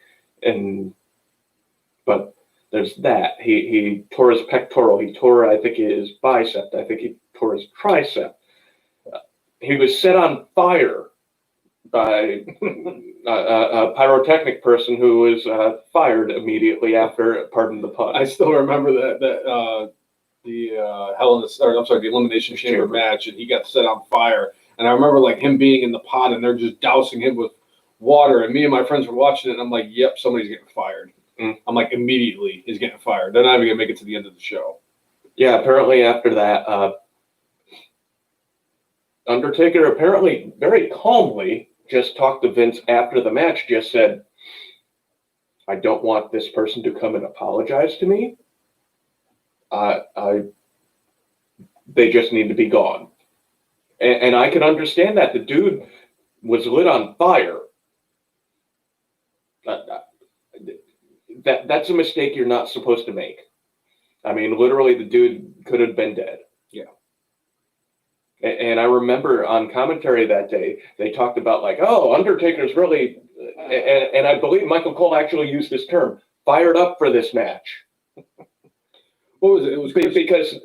But there's that. He tore his pectoral. He tore, I think, his bicep. I think he tore his tricep. He was set on fire by a pyrotechnic person who was fired immediately after, pardon the pun. I still remember the Elimination Chamber match, and he got set on fire. And I remember like him being in the pot, and they're just dousing him with water. And me and my friends were watching it, and I'm like, "Yep, somebody's getting fired." I'm like, immediately he's getting fired. They're not even gonna make it to the end of the show. Yeah, apparently after that, Undertaker apparently very calmly just talked to Vince after the match. Just said, "I don't want this person to come and apologize to me. They just need to be gone." And I can understand that. The dude was lit on fire. That's a mistake you're not supposed to make. I mean, literally, the dude could have been dead. Yeah. And I remember on commentary that day, they talked about like, oh, Undertaker's really, and I believe Michael Cole actually used this term, fired up for this match. What was it? It was because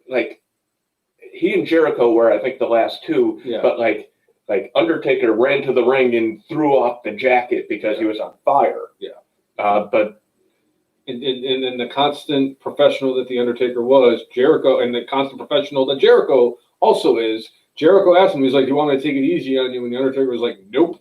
like he and Jericho were, I think, the last 2, but like Undertaker ran to the ring and threw off the jacket because he was on fire. Yeah. But in the constant professional that the Undertaker was, Jericho, and the constant professional that Jericho also is, Jericho asked him, he's like, "Do you want me to take it easy on you?" And the Undertaker was like, "Nope."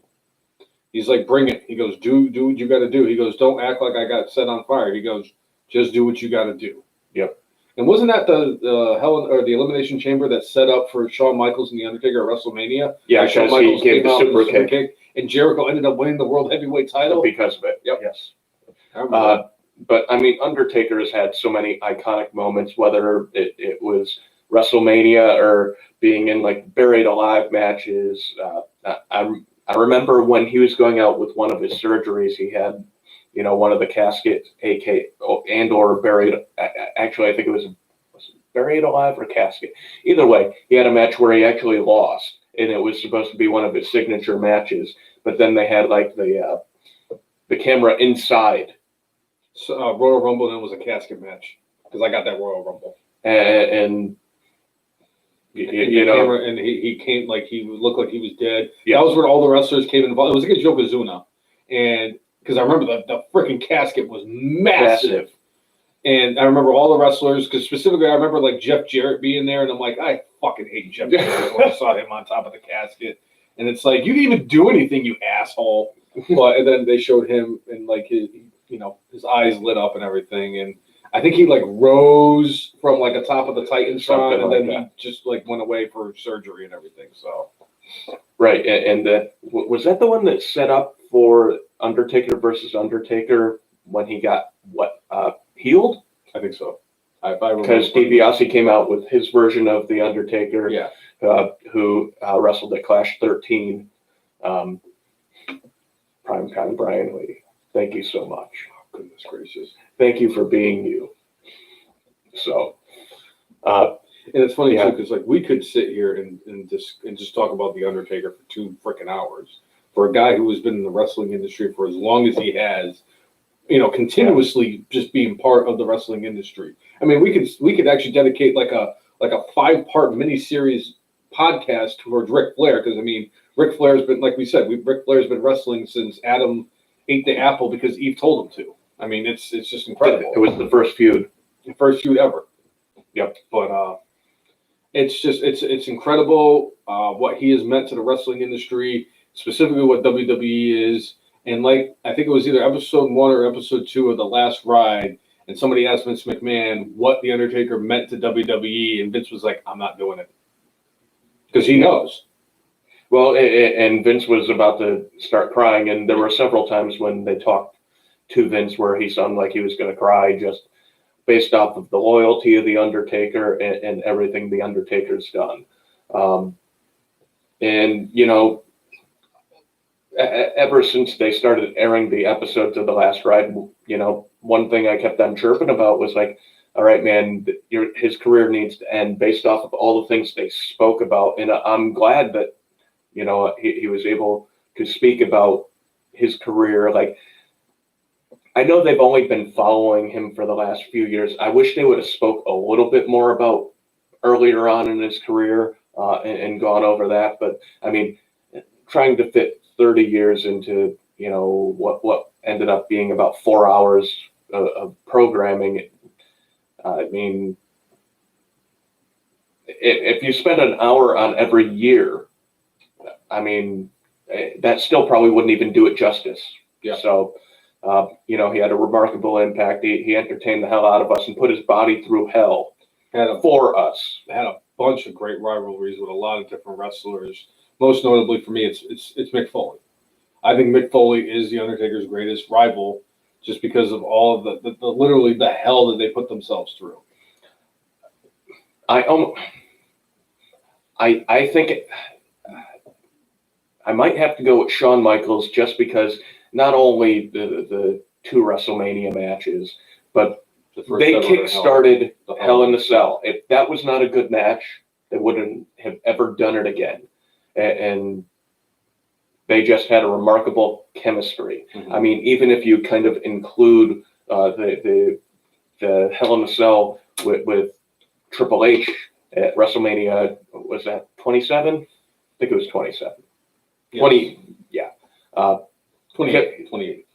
He's like, "Bring it." He goes, do what you got to do. He goes, "Don't act like I got set on fire." He goes, "Just do what you got to do." Yep. And wasn't that the Elimination Chamber that set up for Shawn Michaels and the Undertaker at WrestleMania? Yeah, because he gave the super kick, and Jericho ended up winning the World Heavyweight title because of it. Yep. Yes. But I mean, Undertaker has had so many iconic moments, whether it was WrestleMania or being in like buried alive matches. I remember when he was going out with one of his surgeries, he had, one of the caskets, or buried. Actually, I think it was buried alive or casket. Either way, he had a match where he actually lost, and it was supposed to be one of his signature matches. But then they had like the camera inside. So, Royal Rumble, and it was a casket match because I got that Royal Rumble. And camera, and he came like he looked like he was dead. Yeah. That was where all the wrestlers came involved. It was against Yokozuna, and because I remember the freaking casket was massive. And I remember all the wrestlers, because specifically I remember like Jeff Jarrett being there, and I'm like, I fucking hate Jeff Jarrett when I saw him on top of the casket. And it's like, you didn't even do anything, you asshole. But and then they showed him, and like his eyes lit up and everything, and I think he like rose from like the top of the Titantron, and then he just like went away for surgery and everything. So right, and was that the one that set up for Undertaker versus Undertaker when he got healed? I think so. Because DiBiase came out with his version of the Undertaker, who wrestled at Clash 13. Primetime Brian Lee, thank you so much. Oh, goodness gracious. Thank you for being you. So, and it's funny too, because like we could sit here and just talk about the Undertaker for 2 freaking hours. For a guy who has been in the wrestling industry for as long as he has, continuously just being part of the wrestling industry. I mean, we could actually dedicate like a 5-part miniseries podcast towards Ric Flair, because I mean, Ric Flair's been, like we said, Ric Flair's been wrestling since Adam ate the apple because Eve told him to. I mean, it's just incredible. It was the first feud. The first feud ever. Yep. But it's incredible what he has meant to the wrestling industry, specifically what WWE is. And like I think it was either episode 1 or episode 2 of The Last Ride, and somebody asked Vince McMahon what The Undertaker meant to WWE, and Vince was like, "I'm not doing it," because he knows. Well, and Vince was about to start crying, and there were several times when they talked to Vince where he sounded like he was going to cry, just based off of the loyalty of The Undertaker and everything The Undertaker's done. And, you know, ever since they started airing the episodes of The Last Ride, you know, one thing I kept on chirping about was like, all right, man, his career needs to end based off of all the things they spoke about. And I'm glad that, you know, he was able to speak about his career. Like, I know they've only been following him for the last few years. I wish they would have spoke a little bit more about earlier on in his career and gone over that. But I mean, trying to fit 30 years into, you know, what ended up being about 4 hours of programming. I mean, if you spend an hour on every year, I mean, that still probably wouldn't even do it justice. Yeah. So, you know, he had a remarkable impact. He entertained the hell out of us and put his body through hell for us. Had a bunch of great rivalries with a lot of different wrestlers. Most notably for me, it's Mick Foley. I think Mick Foley is The Undertaker's greatest rival, just because of all of the literally the hell that they put themselves through. I think I might have to go with Shawn Michaels, just because not only the 2 WrestleMania matches, but they kick-started Hell in a Cell. If that was not a good match, they wouldn't have ever done it again. And they just had a remarkable chemistry. Mm-hmm. I mean, even if you kind of include the Hell in a Cell with Triple H at WrestleMania, was that 27? I think it was 27. Yes. 20, yeah. 28.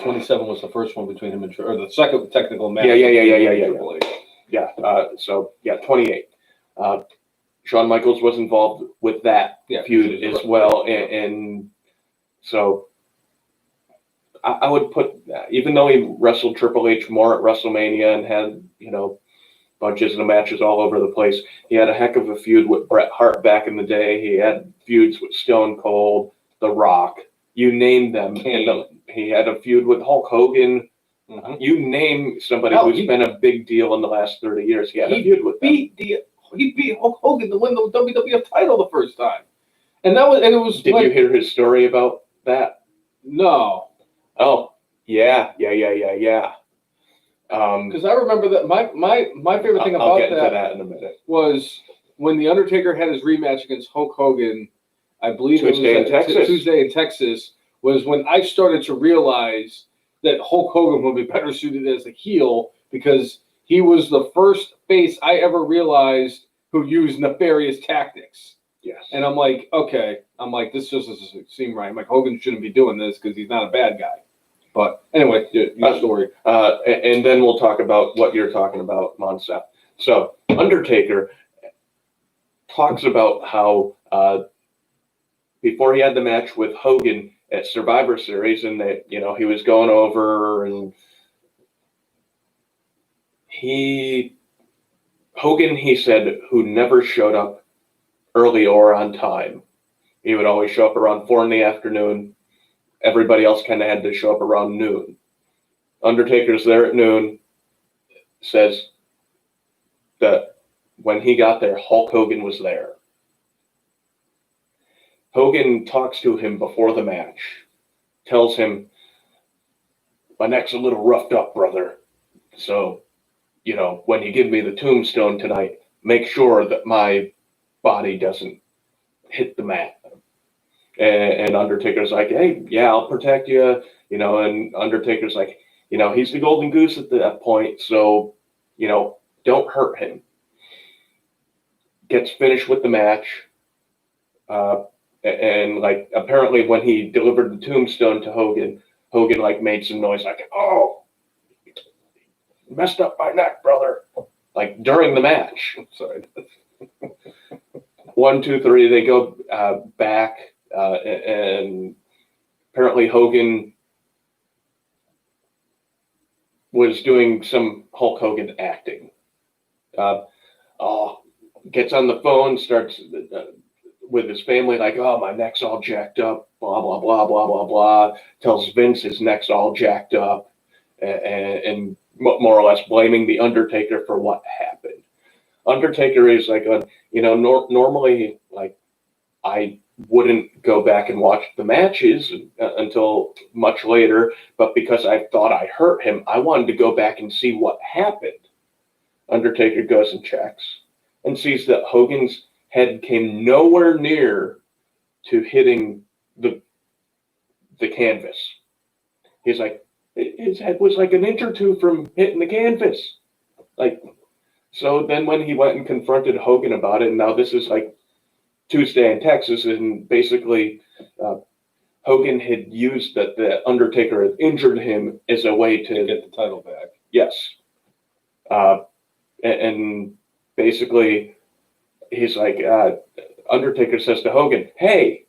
27 was the first one between him and or the second technical match. Yeah. So, yeah, 28. Shawn Michaels was involved with that feud as well. And so I would put, even though he wrestled Triple H more at WrestleMania and had, you know, bunches of matches all over the place, he had a heck of a feud with Bret Hart back in the day. He had feuds with Stone Cold, The Rock, you name them. He had a feud with Hulk Hogan. Mm-hmm. You name somebody who's been a big deal in the last 30 years. He had a feud with them. He beat Hulk Hogan to win the WWF title the first time. And it was. Did you hear his story about that? No. Oh, yeah. Because I remember that my favorite thing about that in a minute was when The Undertaker had his rematch against Hulk Hogan. I believe Tuesday in Texas was when I started to realize that Hulk Hogan would be better suited as a heel, because he was the first face I ever realized who used nefarious tactics. Yes. And I'm like, okay. This just doesn't seem right. I'm like, Hogan shouldn't be doing this because he's not a bad guy. But anyway, your story. And then we'll talk about what you're talking about, Monsef. So Undertaker talks about how before he had the match with Hogan at Survivor Series, and that, you know, he was going over, and Hogan, he said, who never showed up early or on time. He would always show up around 4 in the afternoon. Everybody else kind of had to show up around noon. Undertaker's there at noon, says that when he got there, Hulk Hogan was there. Hogan talks to him before the match, tells him, my neck's a little roughed up, brother. So, you know, when you give me the tombstone tonight, make sure that my body doesn't hit the mat. And Undertaker's like, hey, yeah, I'll protect you. You know, and Undertaker's like, you know, he's the golden goose at that point. So, you know, don't hurt him. Gets finished with the match. And like apparently when he delivered the tombstone to Hogan, Hogan like made some noise like, "Oh, messed up my neck, brother," like during the match. Sorry. 1, 2, 3. They go back, and apparently Hogan was doing some Hulk Hogan acting. Gets on the phone, starts with his family, like, "Oh, my neck's all jacked up, blah, blah, blah, blah, blah, blah." Tells Vince his neck's all jacked up, and more or less blaming the Undertaker for what happened. Undertaker is like, normally, like, I wouldn't go back and watch the matches until much later, but because I thought I hurt him, I wanted to go back and see what happened. Undertaker goes and checks and sees that Hogan's head came nowhere near to hitting the canvas. He's like, his head was like an inch or two from hitting the canvas. Like, so then when he went and confronted Hogan about it, and now this is like Tuesday in Texas, and basically Hogan had used that the Undertaker had injured him as a way to get the title back. Yes. And basically he's like, Undertaker says to Hogan, "Hey,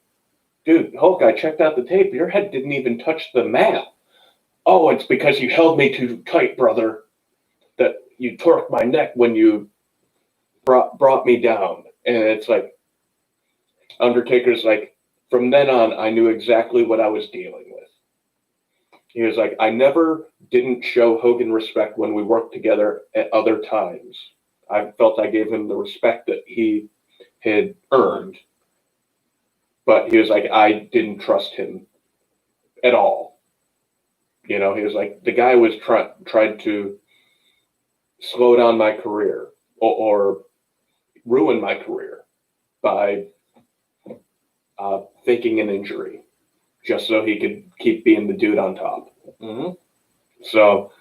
dude, Hulk, I checked out the tape. Your head didn't even touch the mat." "Oh, it's because you held me too tight, brother, that you torqued my neck when you brought me down." And it's like, Undertaker's like, "From then on, I knew exactly what I was dealing with." He was like, "I never didn't show Hogan respect when we worked together at other times. I felt I gave him the respect that he had earned." But he was like, "I didn't trust him at all." He was like, the guy was tried to slow down my career or ruin my career by faking an injury just so he could keep being the dude on top. Mm-hmm. So,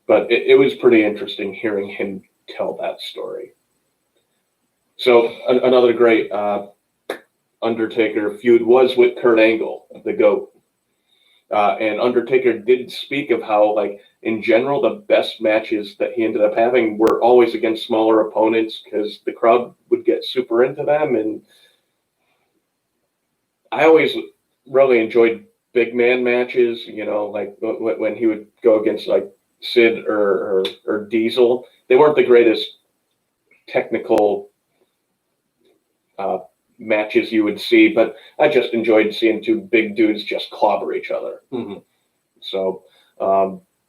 but it was pretty interesting hearing him tell that story. So another great Undertaker feud was with Kurt Angle, the GOAT. And Undertaker did speak of how, like, in general, the best matches that he ended up having were always against smaller opponents because the crowd would get super into them. And I always really enjoyed big man matches, like when he would go against like Sid or Diesel. They weren't the greatest technical matches you would see, but I just enjoyed seeing two big dudes just clobber each other. Mm-hmm. So,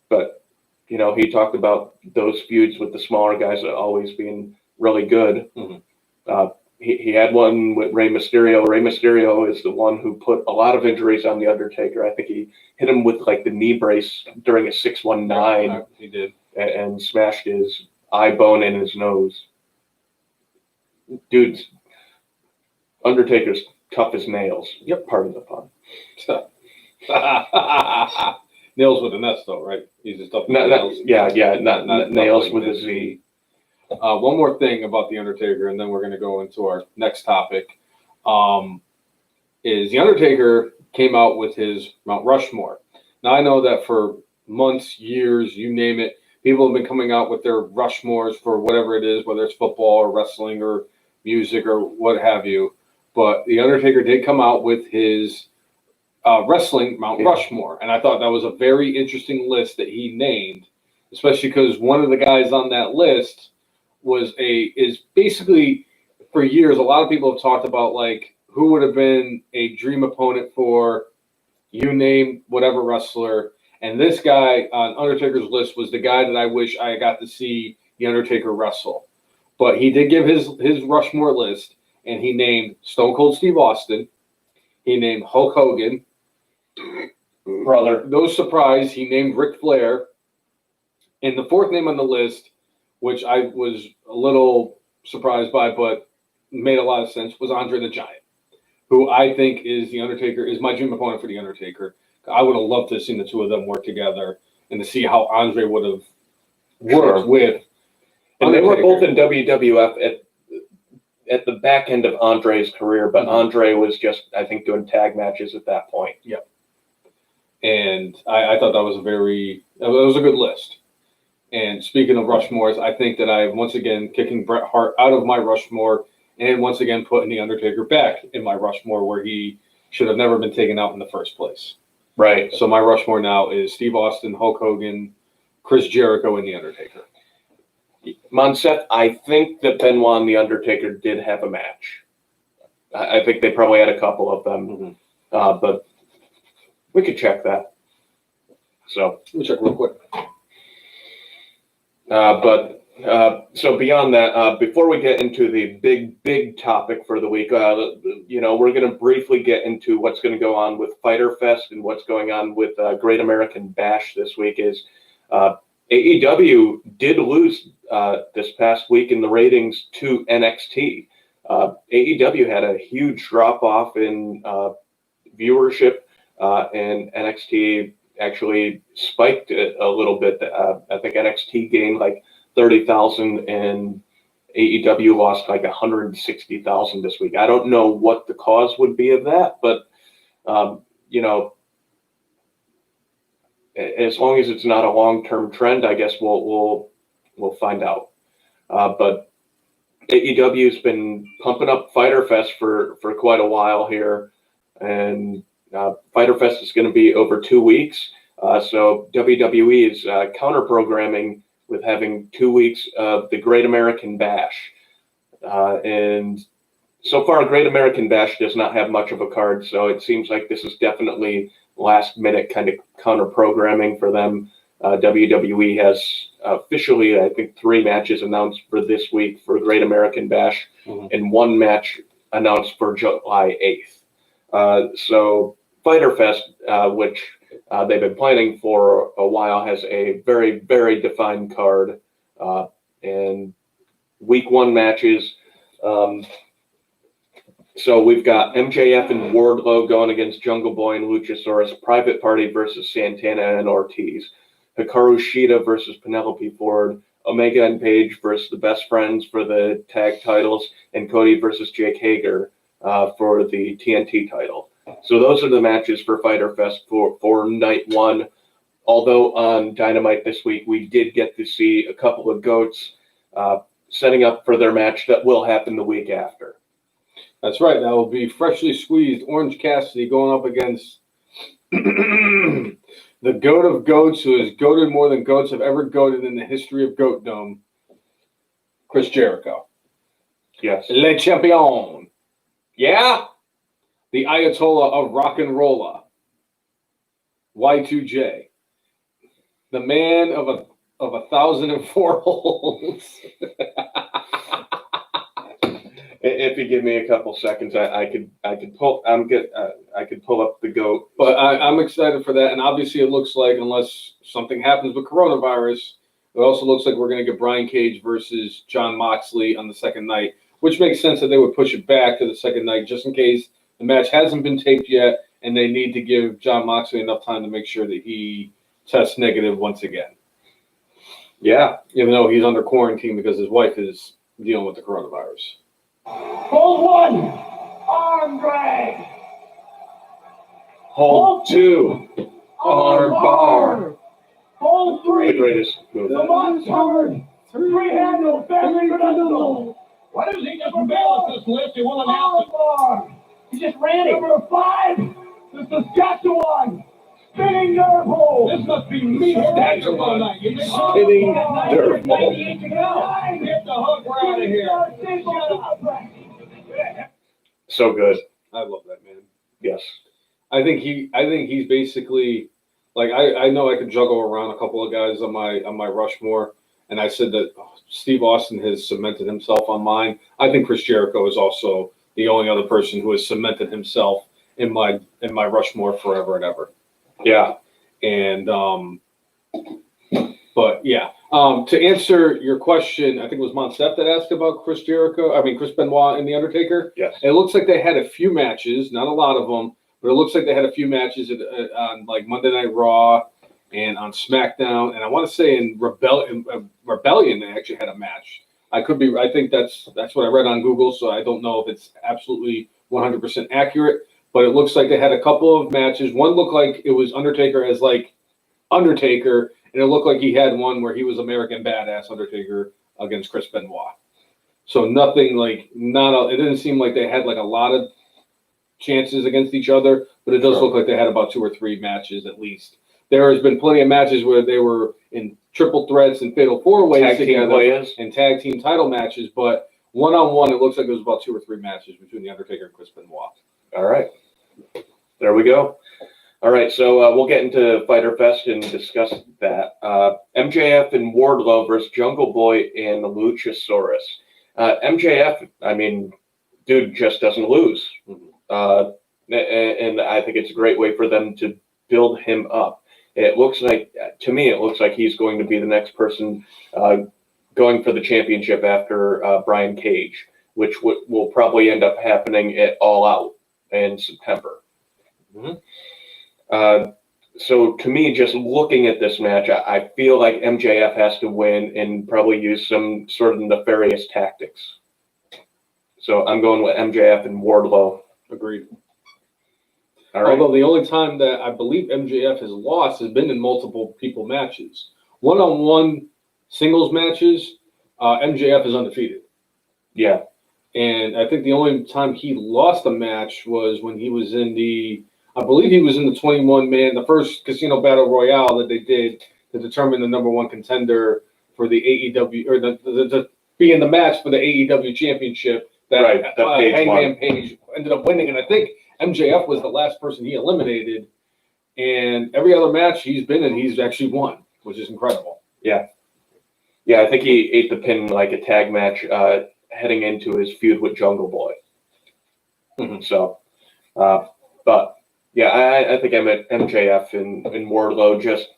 but he talked about those feuds with the smaller guys always being really good. Mm-hmm. He had one with Rey Mysterio. Rey Mysterio is the one who put a lot of injuries on the Undertaker. I think he hit him with like the knee brace during a 619. Yeah, he did, and smashed his eye bone in his nose. Dude's Undertaker's tough as nails. Yep, pardon the pun. Nails with an S though, right? He's just tough. Not nails with a Z. One more thing about the Undertaker, and then we're going to go into our next topic. Is the Undertaker came out with his Mount Rushmore. Now I know that for months, years, you name it, people have been coming out with their Rushmores for whatever it is, whether it's football or wrestling or music or what have you. But the Undertaker did come out with his wrestling Mount Rushmore, and I thought that was a very interesting list that he named, especially because one of the guys on that list is basically, for years, a lot of people have talked about like who would have been a dream opponent for you name whatever wrestler, and this guy on Undertaker's list was the guy that I wish I got to see the Undertaker wrestle. But he did give his Rushmore list, and he named Stone Cold Steve Austin. He named Hulk Hogan. Brother. No surprise, he named Ric Flair. And the fourth name on the list, which I was a little surprised by, but made a lot of sense, was Andre the Giant, who I think is my dream opponent for the Undertaker. I would have loved to have seen the two of them work together and to see how Andre would have worked with. And they were both in WWF at the back end of Andre's career, but Mhm. Andre was just, I think, doing tag matches at that point. Yep. And I thought that was it was a good list. And speaking of Rushmores, I think that I'm once again kicking Bret Hart out of my Rushmore and once again putting The Undertaker back in my Rushmore where he should have never been taken out in the first place. Right. So my Rushmore now is Steve Austin, Hulk Hogan, Chris Jericho, and The Undertaker. Monseth, I think that Benoit and The Undertaker did have a match. I think they probably had a couple of them, Mm-hmm. but we could check that. So Let me check real quick. So beyond that, before we get into the big topic for the week, we're going to briefly get into what's going to go on with Fyter Fest and what's going on with Great American Bash this week. Is AEW did lose this past week in the ratings to NXT. AEW had a huge drop off in viewership, and NXT actually spiked it a little bit. I think NXT gained like 30,000 and AEW lost like 160,000 this week. I don't know what the cause would be of that, but as long as it's not a long-term trend, I guess we'll find out. But AEW's been pumping up Fyter Fest for quite a while here, and Fyter Fest is going to be over 2 weeks. So WWE is counter-programming with having 2 weeks of the Great American Bash. And so far, Great American Bash does not have much of a card, so it seems like this is definitely last-minute kind of counter-programming for them. WWE has officially, I think, 3 matches announced for this week for Great American Bash, and 1 match announced for July 8th. So Fyter Fest, which they've been planning for a while, has a very, very defined card, and week 1 matches. So we've got MJF and Wardlow going against Jungle Boy and Luchasaurus, Private Party versus Santana and Ortiz, Hikaru Shida versus Penelope Ford, Omega and Page versus the Best Friends for the tag titles, and Cody versus Jake Hager for the TNT title. So those are the matches for Fyter Fest for night 1. Although on Dynamite this week, we did get to see a couple of GOATs setting up for their match that will happen the week after. That's right. That will be freshly squeezed Orange Cassidy going up against the GOAT of GOATs, who has goated more than GOATs have ever goated in the history of Goatdom, Chris Jericho. Yes. Le Champion. Yeah. The Ayatollah of Rock and Rolla. Y2J. The man of 1,004 holes. If you give me a couple seconds, I could pull. I could pull up the GOAT. But I'm excited for that, and obviously it looks like, unless something happens with coronavirus, it also looks like we're going to get Brian Cage versus Jon Moxley on the second night, which makes sense that they would push it back to the second night just in case the match hasn't been taped yet, and they need to give Jon Moxley enough time to make sure that he tests negative once again. Yeah, even though he's under quarantine because his wife is dealing with the coronavirus. Hold 1, arm drag. Hold 2, arm bar. Hold 3, The greatest move. the box covered. 3-handle, family traditional. Why does he just balance this list? He won't announce Arm bar. He just ran it. Number 5, the Saskatchewan. Spinning nerve hole. This must be me statue all night. You think Spinning nerve hole. 98 to go. Hit the hook, we're out of here. So good. I love that man. Yes. I think he's basically like I know I could juggle around a couple of guys on my Rushmore, and I said that Steve Austin has cemented himself on mine. I think Chris Jericho is also the only other person who has cemented himself in my Rushmore forever and ever. Yeah. And but yeah. To answer your question, I think it was Monsef that asked about Chris Benoit and The Undertaker. Yes. It looks like they had a few matches, not a lot of them, but it looks like they had a few matches on like Monday Night Raw and on SmackDown. And I want to say in Rebellion, they actually had a match I could be. I think that's what I read on Google, so I don't know if it's absolutely 100% accurate. But it looks like they had a couple of matches. One looked like it was Undertaker as like Undertaker, and it looked like he had one where he was American Badass Undertaker against Chris Benoit. So nothing like it didn't seem like they had like a lot of chances against each other, but it does look like they had about 2 or 3 matches at least. There has been plenty of matches where they were in triple threats and fatal 4-ways together and tag team title matches, but one-on-one, it looks like it was about 2 or 3 matches between the Undertaker and Chris Benoit. All right, there we go. All right, so we'll get into Fyter Fest and discuss that. MJF and Wardlow versus Jungle Boy and Luchasaurus. MJF, I mean, dude just doesn't lose. And I think it's a great way for them to build him up. It looks like, to me, it looks like he's going to be the next person going for the championship after Brian Cage, which will probably end up happening at All Out in September. So to me, just looking at this match, I feel like MJF has to win and probably use some sort of nefarious tactics. So I'm going with MJF and Wardlow. Agreed. All right. Although the only time that I believe MJF has lost has been in multiple people matches. One-on-one singles matches, MJF is undefeated. Yeah. And I think the only time he lost a match was when he was in I believe he was in the 21-man, the first Casino Battle Royale that they did to determine the number 1 contender for the AEW, or the be in the match for the AEW championship. That Hangman Page ended up winning, and I think MJF was the last person he eliminated. And every other match he's been in, he's actually won, which is incredible. Yeah. Yeah, I think he ate the pin like a tag match heading into his feud with Jungle Boy. So, but yeah, I think I'm at MJF and Wardlow. Just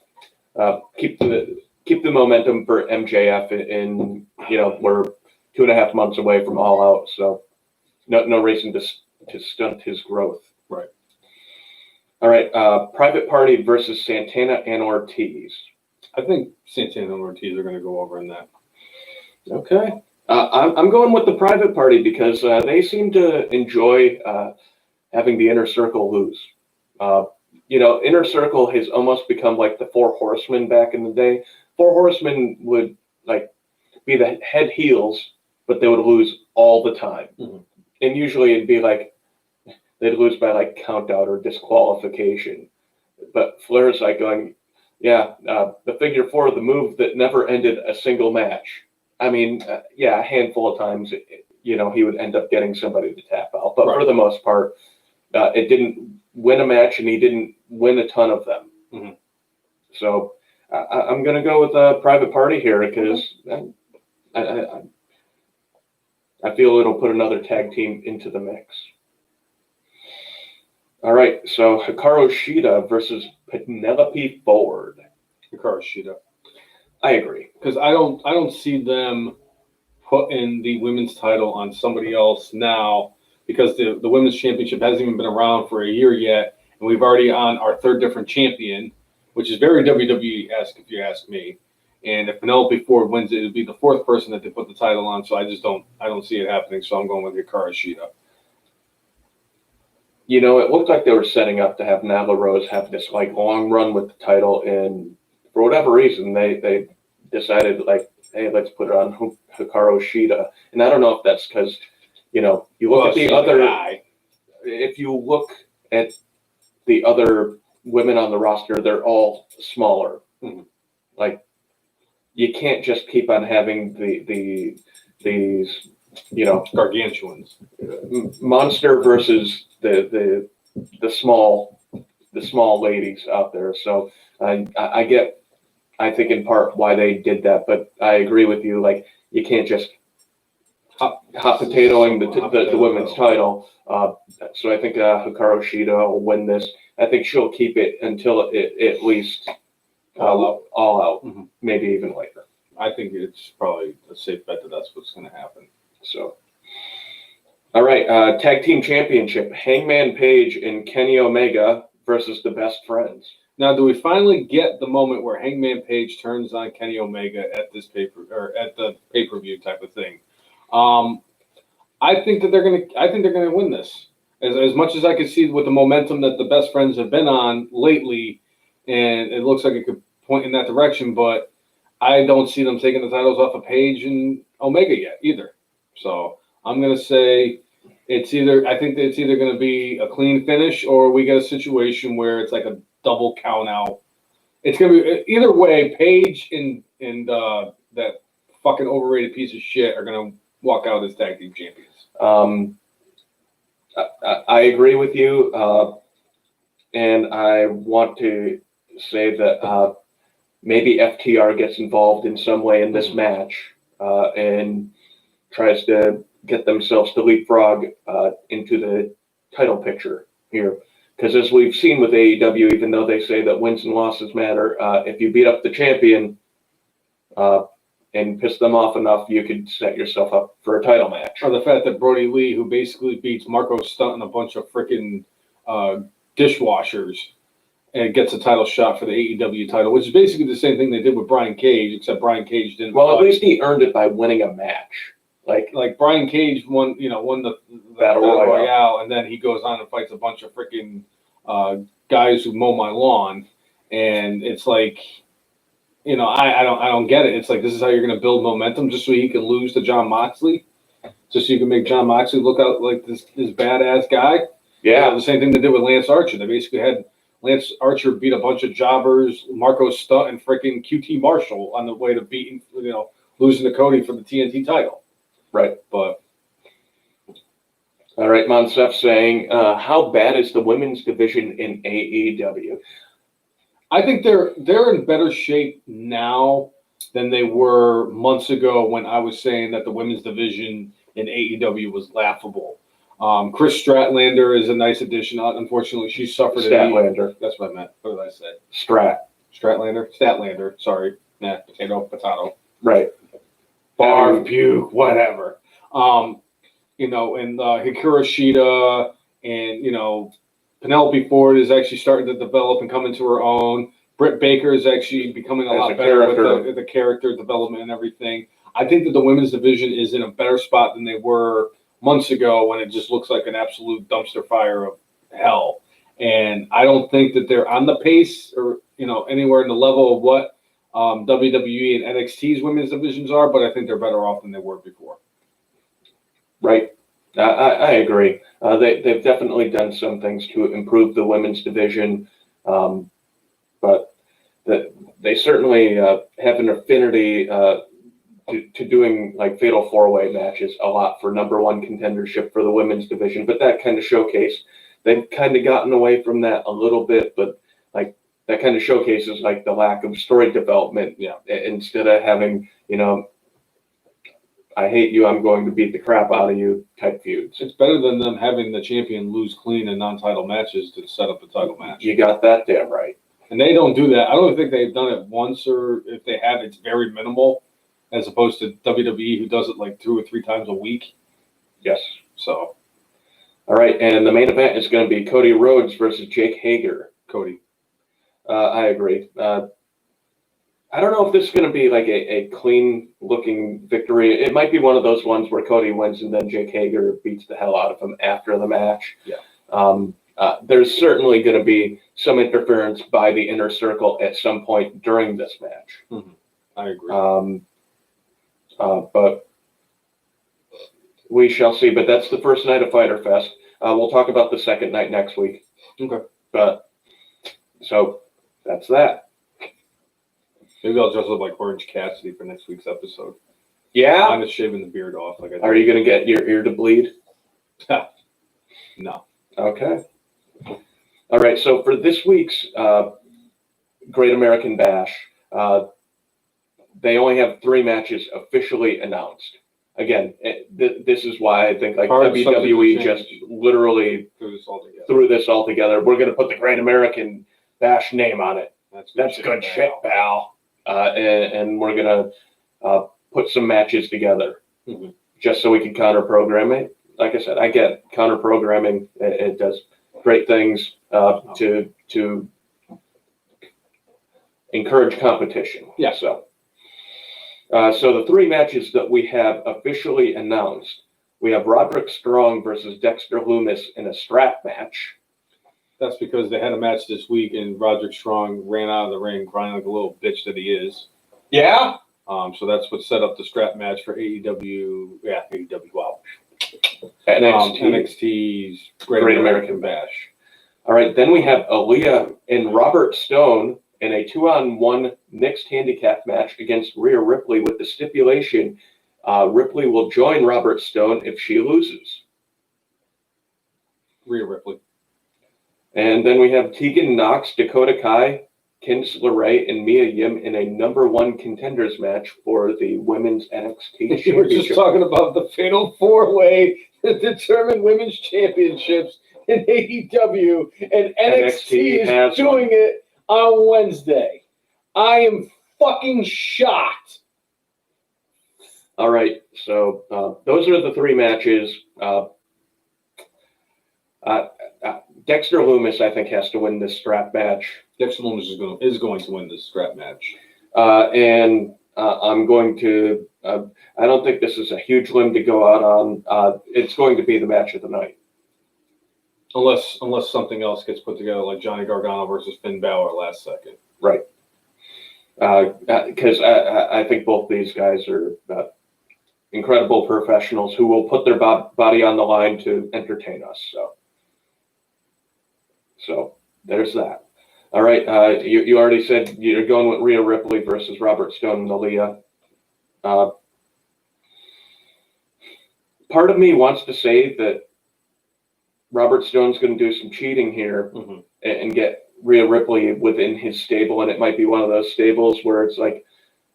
keep the momentum for MJF, and we're 2.5 months away from All Out, so no reason to stunt his growth. Right. All right. Private Party versus Santana and Ortiz. I think Santana and Ortiz are going to go over in that. Okay. I'm going with the Private Party because they seem to enjoy having the Inner Circle lose. Inner Circle has almost become like the Four Horsemen back in the day. Four Horsemen would like be the head heels, but they would lose all the time. And usually it'd be like they'd lose by like count out or disqualification. But Flair's like going, the figure 4, the move that never ended a single match. I mean, a handful of times, he would end up getting somebody to tap out. But for the most part, it didn't win a match, and he didn't win a ton of them. So I'm going to go with a Private Party here because I feel it'll put another tag team into the mix. All right, so Hikaru Shida versus Penelope Ford. Hikaru Shida. I agree, because I don't see them putting the women's title on somebody else now, because the women's championship hasn't even been around for a year yet, and we've already on our 3rd different champion, which is very WWE-esque if you ask me. And if Penelope Ford wins it, it'll be the 4th person that they put the title on. So I don't see it happening. So I'm going with Hikaru Shida. It looked like they were setting up to have Nyla Rose have this like long run with the title, and for whatever reason, they decided like, hey, let's put it on Hikaru Shida. And I don't know if that's because, you look at the other guy. If you look at the other women on the roster, they're all smaller. Like, you can't just keep on having these gargantuans, monster versus the small ladies out there. So I think in part why they did that, but I agree with you. Like, you can't just hot potatoing the women's title. So I think Hikaru Shida will win this. I think she'll keep it until it at least all out, maybe even later. I think it's probably a safe bet that that's what's going to happen. So, all right, tag team championship: Hangman Page and Kenny Omega versus the Best Friends. Now, do we finally get the moment where Hangman Page turns on Kenny Omega at this at the pay-per-view type of thing? I think they're gonna win this. As much as I could see with the momentum that the best friends have been on lately, and it looks like it could point in that direction, but I don't see them taking the titles off of Page and Omega yet either. So I'm gonna say I think that it's either gonna be a clean finish or we get a situation where it's like a double count out. It's gonna be either way. Page and that fucking overrated piece of shit are gonna walk out as tag team champions. I agree with you, and I want to say that maybe FTR gets involved in some way in this match and tries to get themselves to leapfrog into the title picture here. Because as we've seen with AEW, even though they say that wins and losses matter, if you beat up the champion and piss them off enough, you could set yourself up for a title match. Or the fact that Brody Lee, who basically beats Marco Stunt and a bunch of freaking dishwashers, and gets a title shot for the AEW title, which is basically the same thing they did with Brian Cage, except Brian Cage didn't. Well, at least he earned it by winning a match. Like Brian Cage won the Battle Royale, and then he goes on and fights a bunch of freaking guys who mow my lawn, and it's like, I don't get it. It's like, this is how you're going to build momentum, just so he can lose to Jon Moxley, just so you can make Jon Moxley look out like this badass guy. Yeah, the same thing they did with Lance Archer. They basically had Lance Archer beat a bunch of jobbers, Marco Stunt and freaking QT Marshall on the way to beating, losing to Cody for the TNT title. Right. But all right, Monsef saying, how bad is the women's division in AEW? I think they're in better shape now than they were months ago when I was saying that the women's division in AEW was laughable. Chris Statlander is a nice addition. Unfortunately, she suffered. Statlander. That's what I meant. What did I say? Statlander. Sorry. Potato. Right. Barf, puke, whatever. And Hikaru Shida and, Penelope Ford is actually starting to develop and come into her own. Britt Baker is actually becoming a lot better with the character development and everything. I think that the women's division is in a better spot than they were months ago when it just looks like an absolute dumpster fire of hell. And I don't think that they're on the pace or, anywhere in the level of what WWE and NXT's women's divisions are, but I think they're better off than they were before. Right. I agree. They've definitely done some things to improve the women's division, but they certainly have an affinity to doing like fatal four-way matches a lot for number one contendership for the women's division. But that kind of showcase, they've kind of gotten away from that a little bit, but like that kind of showcases like the lack of story development. Yeah. Instead of having, I hate you, I'm going to beat the crap out of you type feuds. It's better than them having the champion lose clean in non-title matches to set up a title match. You got that damn right. And they don't do that. I don't think they've done it once, or if they have, it's very minimal, as opposed to WWE, who does it like 2 or 3 times a week. Yes. So. All right, and the main event is going to be Cody Rhodes versus Jake Hager. Cody. I agree. I don't know if this is going to be like a clean-looking victory. It might be one of those ones where Cody wins and then Jake Hager beats the hell out of him after the match. Yeah. There's certainly going to be some interference by the Inner Circle at some point during this match. Mm-hmm. I agree. But we shall see. But that's the first night of Fyter Fest. We'll talk about the second night next week. Okay. But so that's that. Maybe I'll dress up like Orange Cassidy for next week's episode. Yeah? I'm just shaving the beard off. Are you going to get your ear to bleed? No. Okay. All right. So for this week's Great American Bash, they only have 3 matches officially announced. Again, this is why I think like WWE just literally threw this all together. We're going to put the Great American Bash name on it. That's good shit, pal. And we're going to put some matches together just so we can counter-program it. Like I said, I get counter-programming. It does great things to encourage competition. Yeah. So the three matches that we have officially announced, we have Roderick Strong versus Dexter Loomis in a strap match. That's because they had a match this week, and Roderick Strong ran out of the ring crying like a little bitch that he is. Yeah. So that's what set up the strap match for AEW. Yeah, AEW. Wow. NXT. NXT's Great American Bash. All right. Then we have Aaliyah and Robert Stone in a 2-on-1 mixed handicap match against Rhea Ripley with the stipulation Ripley will join Robert Stone if she loses. Rhea Ripley. And then we have Tegan Nox, Dakota Kai, Candice LeRae, and Mia Yim in a #1 contenders match for the women's NXT We were just Championship. talking about the fatal four-way to determine women's championships in AEW, and NXT has is doing it on Wednesday. I am fucking shocked. All right, so those are the three matches. Dexter Loomis, I think, has to win this strap match. Dexter Loomis is going to win this strap match. And I'm going to, I don't think this is a huge limb to go out on. It's going to be the match of the night. Unless something else gets put together, like Johnny Gargano versus Finn Balor last second. Right. Because I think both these guys are incredible professionals who will put their body on the line to entertain us. So there's that. All right. You already said you're going with Rhea Ripley versus Robert Stone and Aaliyah. Part of me wants to say that Robert Stone's going to do some cheating here and get Rhea Ripley within his stable, and it might be one of those stables where it's like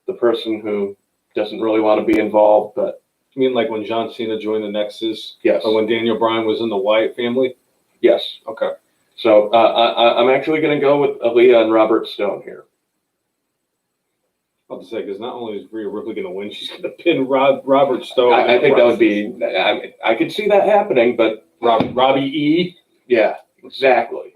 the person who doesn't really want to be involved. But You mean like when John Cena joined the Nexus? yes, Or when Daniel Bryan was in the Wyatt family? yes. Okay. So I'm actually going to go with Aaliyah and Robert Stone here. I'll have to say, because not only is Rhea Ripley going to win, she's going to pin Robert Stone. I think that would be. I could see that happening, but Robbie E. yeah, exactly.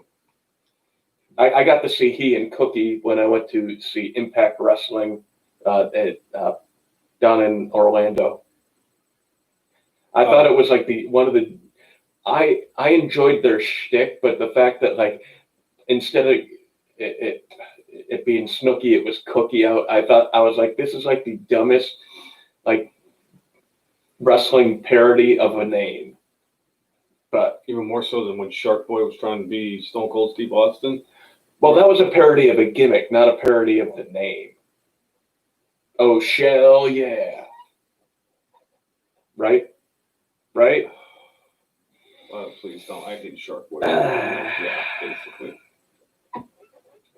I got to see he and Cookie when I went to see Impact Wrestling down in Orlando. I thought it was like I enjoyed their shtick, but the fact that like instead of it being Snooki, it was Cookie. I was like, this is like the dumbest like wrestling parody of a name. But Even more so than when Shark Boy was trying to be Stone Cold Steve Austin. well, that was a parody of a gimmick, not a parody of the name. Oh, Shell, yeah. Right? Please don't. I hate Shark Boy. Yeah, basically.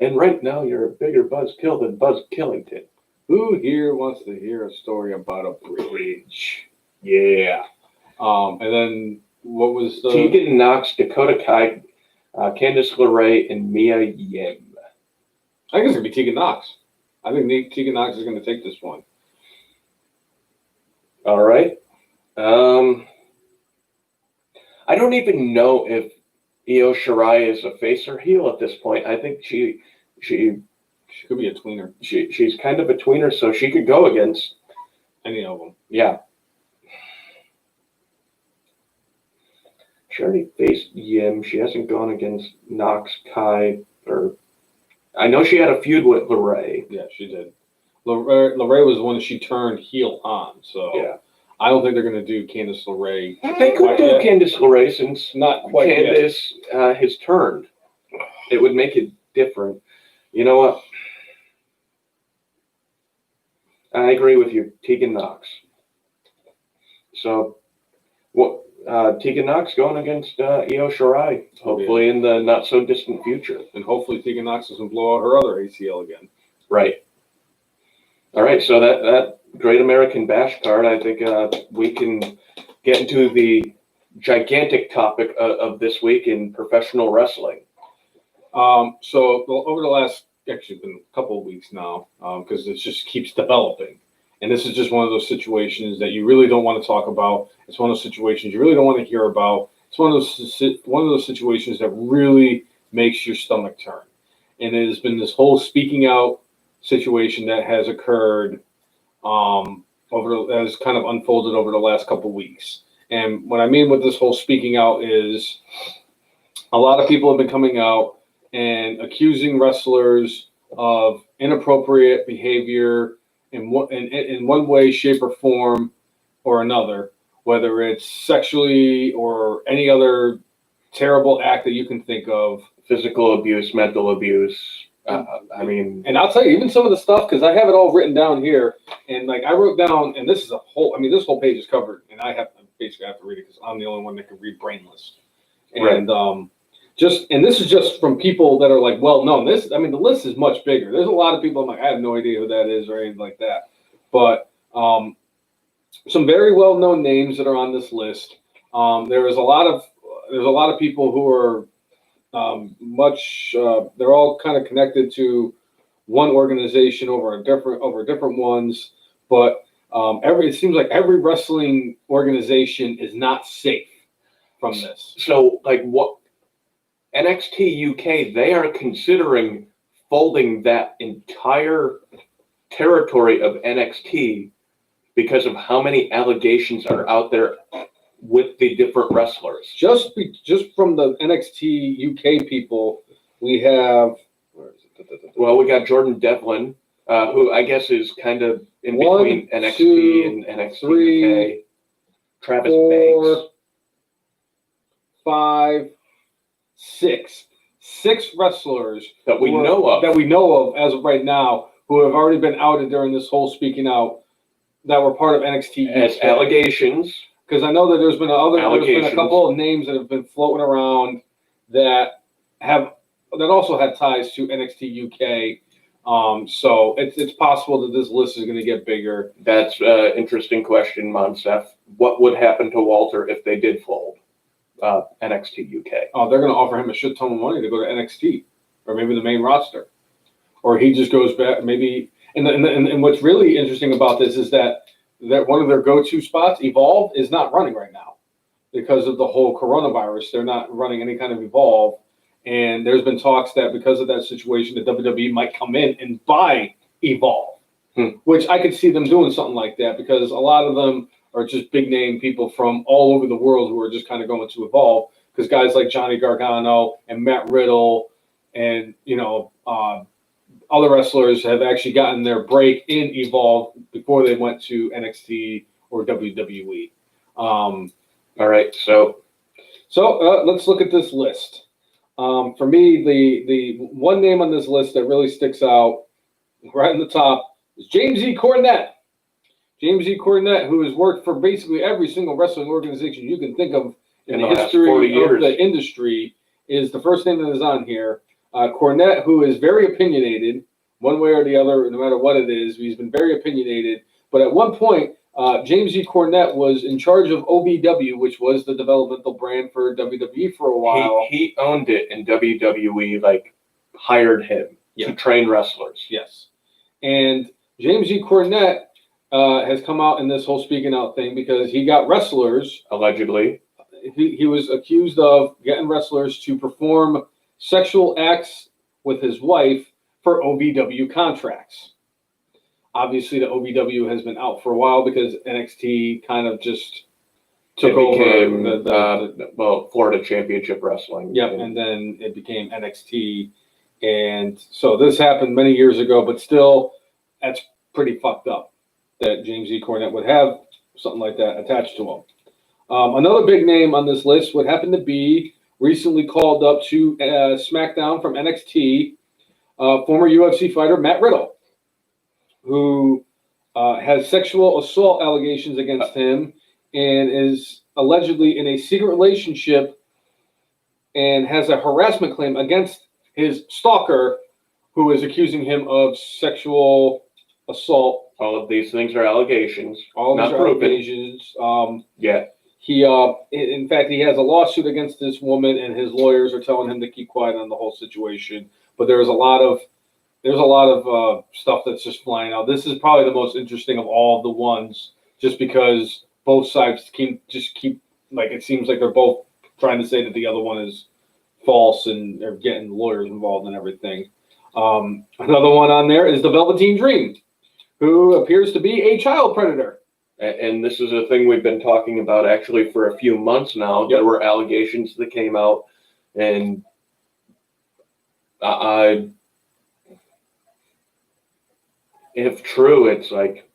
And right now, you're a bigger buzzkill than Buzz Killington. Who here wants to hear a story about a bridge? Yeah. And then what was the Tegan Nox, Dakota Kai, Candice LeRae, and Mia Yim. I think it's gonna be Tegan Nox. I think Tegan Nox is gonna take this one. All right. I don't even know if Io Shirai is a face or heel at this point. I think she could be a tweener. She's kind of a tweener, so she could go against Any of them. yeah. She already faced Yim. She hasn't gone against Nox, Kai, or I know she had a feud with LeRae. Yeah, she did. LeRae was the one that she turned heel on. So Yeah. I don't think they're gonna do Candice LeRae. They could do yet. Candice LeRae since Not quite yet. Candice has turned. It would make it different. You know what? I agree with you, Tegan Nox. So, what? Tegan Nox going against Io Shirai, hopefully in the not so distant future. And hopefully Tegan Nox doesn't blow out her other ACL again. Right. All right. So that Great American Bash card, I think we can get into the gigantic topic of this week in professional wrestling. So over the last, actually been a couple of weeks now, because it just keeps developing. And this is just one of those situations that you really don't want to talk about. It's one of those situations you really don't want to hear about. It's one of those situations that really makes your stomach turn. And it has been this whole speaking out situation that has occurred has kind of unfolded over the last couple weeks. And what I mean with this whole speaking out is a lot of people have been coming out and accusing wrestlers of inappropriate behavior in one way, shape, or form or another, whether it's sexually or any other terrible act that you can think of. Physical abuse, mental abuse. I mean, and I'll tell you, even some of the stuff, because I have it all written down here, and like I wrote down, and this is this whole page is covered, and I basically have to read it because I'm the only one that can read brainless. And and this is just from people that are like well known. The list is much bigger. There's a lot of people I'm like, I have no idea who that is or anything like that. But some very well known names that are on this list. There's a lot of people who are they're all kind of connected to one organization over different ones, but it seems like every wrestling organization is not safe from this. So like what NXT UK, they are considering folding that entire territory of NXT because of how many allegations are out there with the different wrestlers. Just from the NXT UK people, we have. Well, we got Jordan Devlin, who I guess is kind of in between NXT and NXT UK. Travis Banks. 5, 6 wrestlers that we know of as of right now who have already been outed during this whole speaking out that were part of NXT as allegations. Because I know that there's been a couple of names that have been floating around that also have ties to NXT UK. So it's possible that this list is going to get bigger. That's an interesting question, Monsef. What would happen to Walter if they did fold NXT UK? Oh, they're going to offer him a shit ton of money to go to NXT or maybe the main roster, or he just goes back maybe. And what's really interesting about this is that one of their go-to spots, Evolve, is not running right now because of the whole coronavirus. They're not running any kind of Evolve. And there's been talks that because of that situation, the WWE might come in and buy Evolve, which I could see them doing something like that because a lot of them are just big-name people from all over the world who are just kind of going to Evolve because guys like Johnny Gargano and Matt Riddle and, other wrestlers have actually gotten their break in Evolve before they went to NXT or WWE. All right, so let's look at this list. For me, the one name on this list that really sticks out right on the top is James E. Cornette. James E. Cornette, who has worked for basically every single wrestling organization you can think of in the history of the industry, is the first name that is on here. Cornette, who is very opinionated, one way or the other, no matter what it is, he's been very opinionated. But at one point, James E. Cornette was in charge of OVW, which was the developmental brand for WWE for a while. He owned it, and WWE hired him to train wrestlers. Yes, and James E. Cornette has come out in this whole speaking out thing because he got wrestlers allegedly. He was accused of getting wrestlers to perform sexual acts with his wife for OVW contracts. Obviously, the OVW has been out for a while because NXT kind of just took over Florida Championship Wrestling. Yep, and then it became NXT. And so this happened many years ago, but still, that's pretty fucked up that James E. Cornette would have something like that attached to him. Another big name on this list would happen to be recently called up to SmackDown from NXT, former UFC fighter Matt Riddle, who has sexual assault allegations against him and is allegedly in a secret relationship and has a harassment claim against his stalker, who is accusing him of sexual assault. All of these things are allegations. All of these are allegations. He, in fact, he has a lawsuit against this woman, and his lawyers are telling him to keep quiet on the whole situation. But there's a lot of stuff that's just flying out. This is probably the most interesting of all of the ones, just because both sides keep like it seems like they're both trying to say that the other one is false and they're getting lawyers involved and everything. Another one on there is the Velveteen Dream, who appears to be a child predator. And this is a thing we've been talking about actually for a few months now. There were allegations that came out, and if true, it's like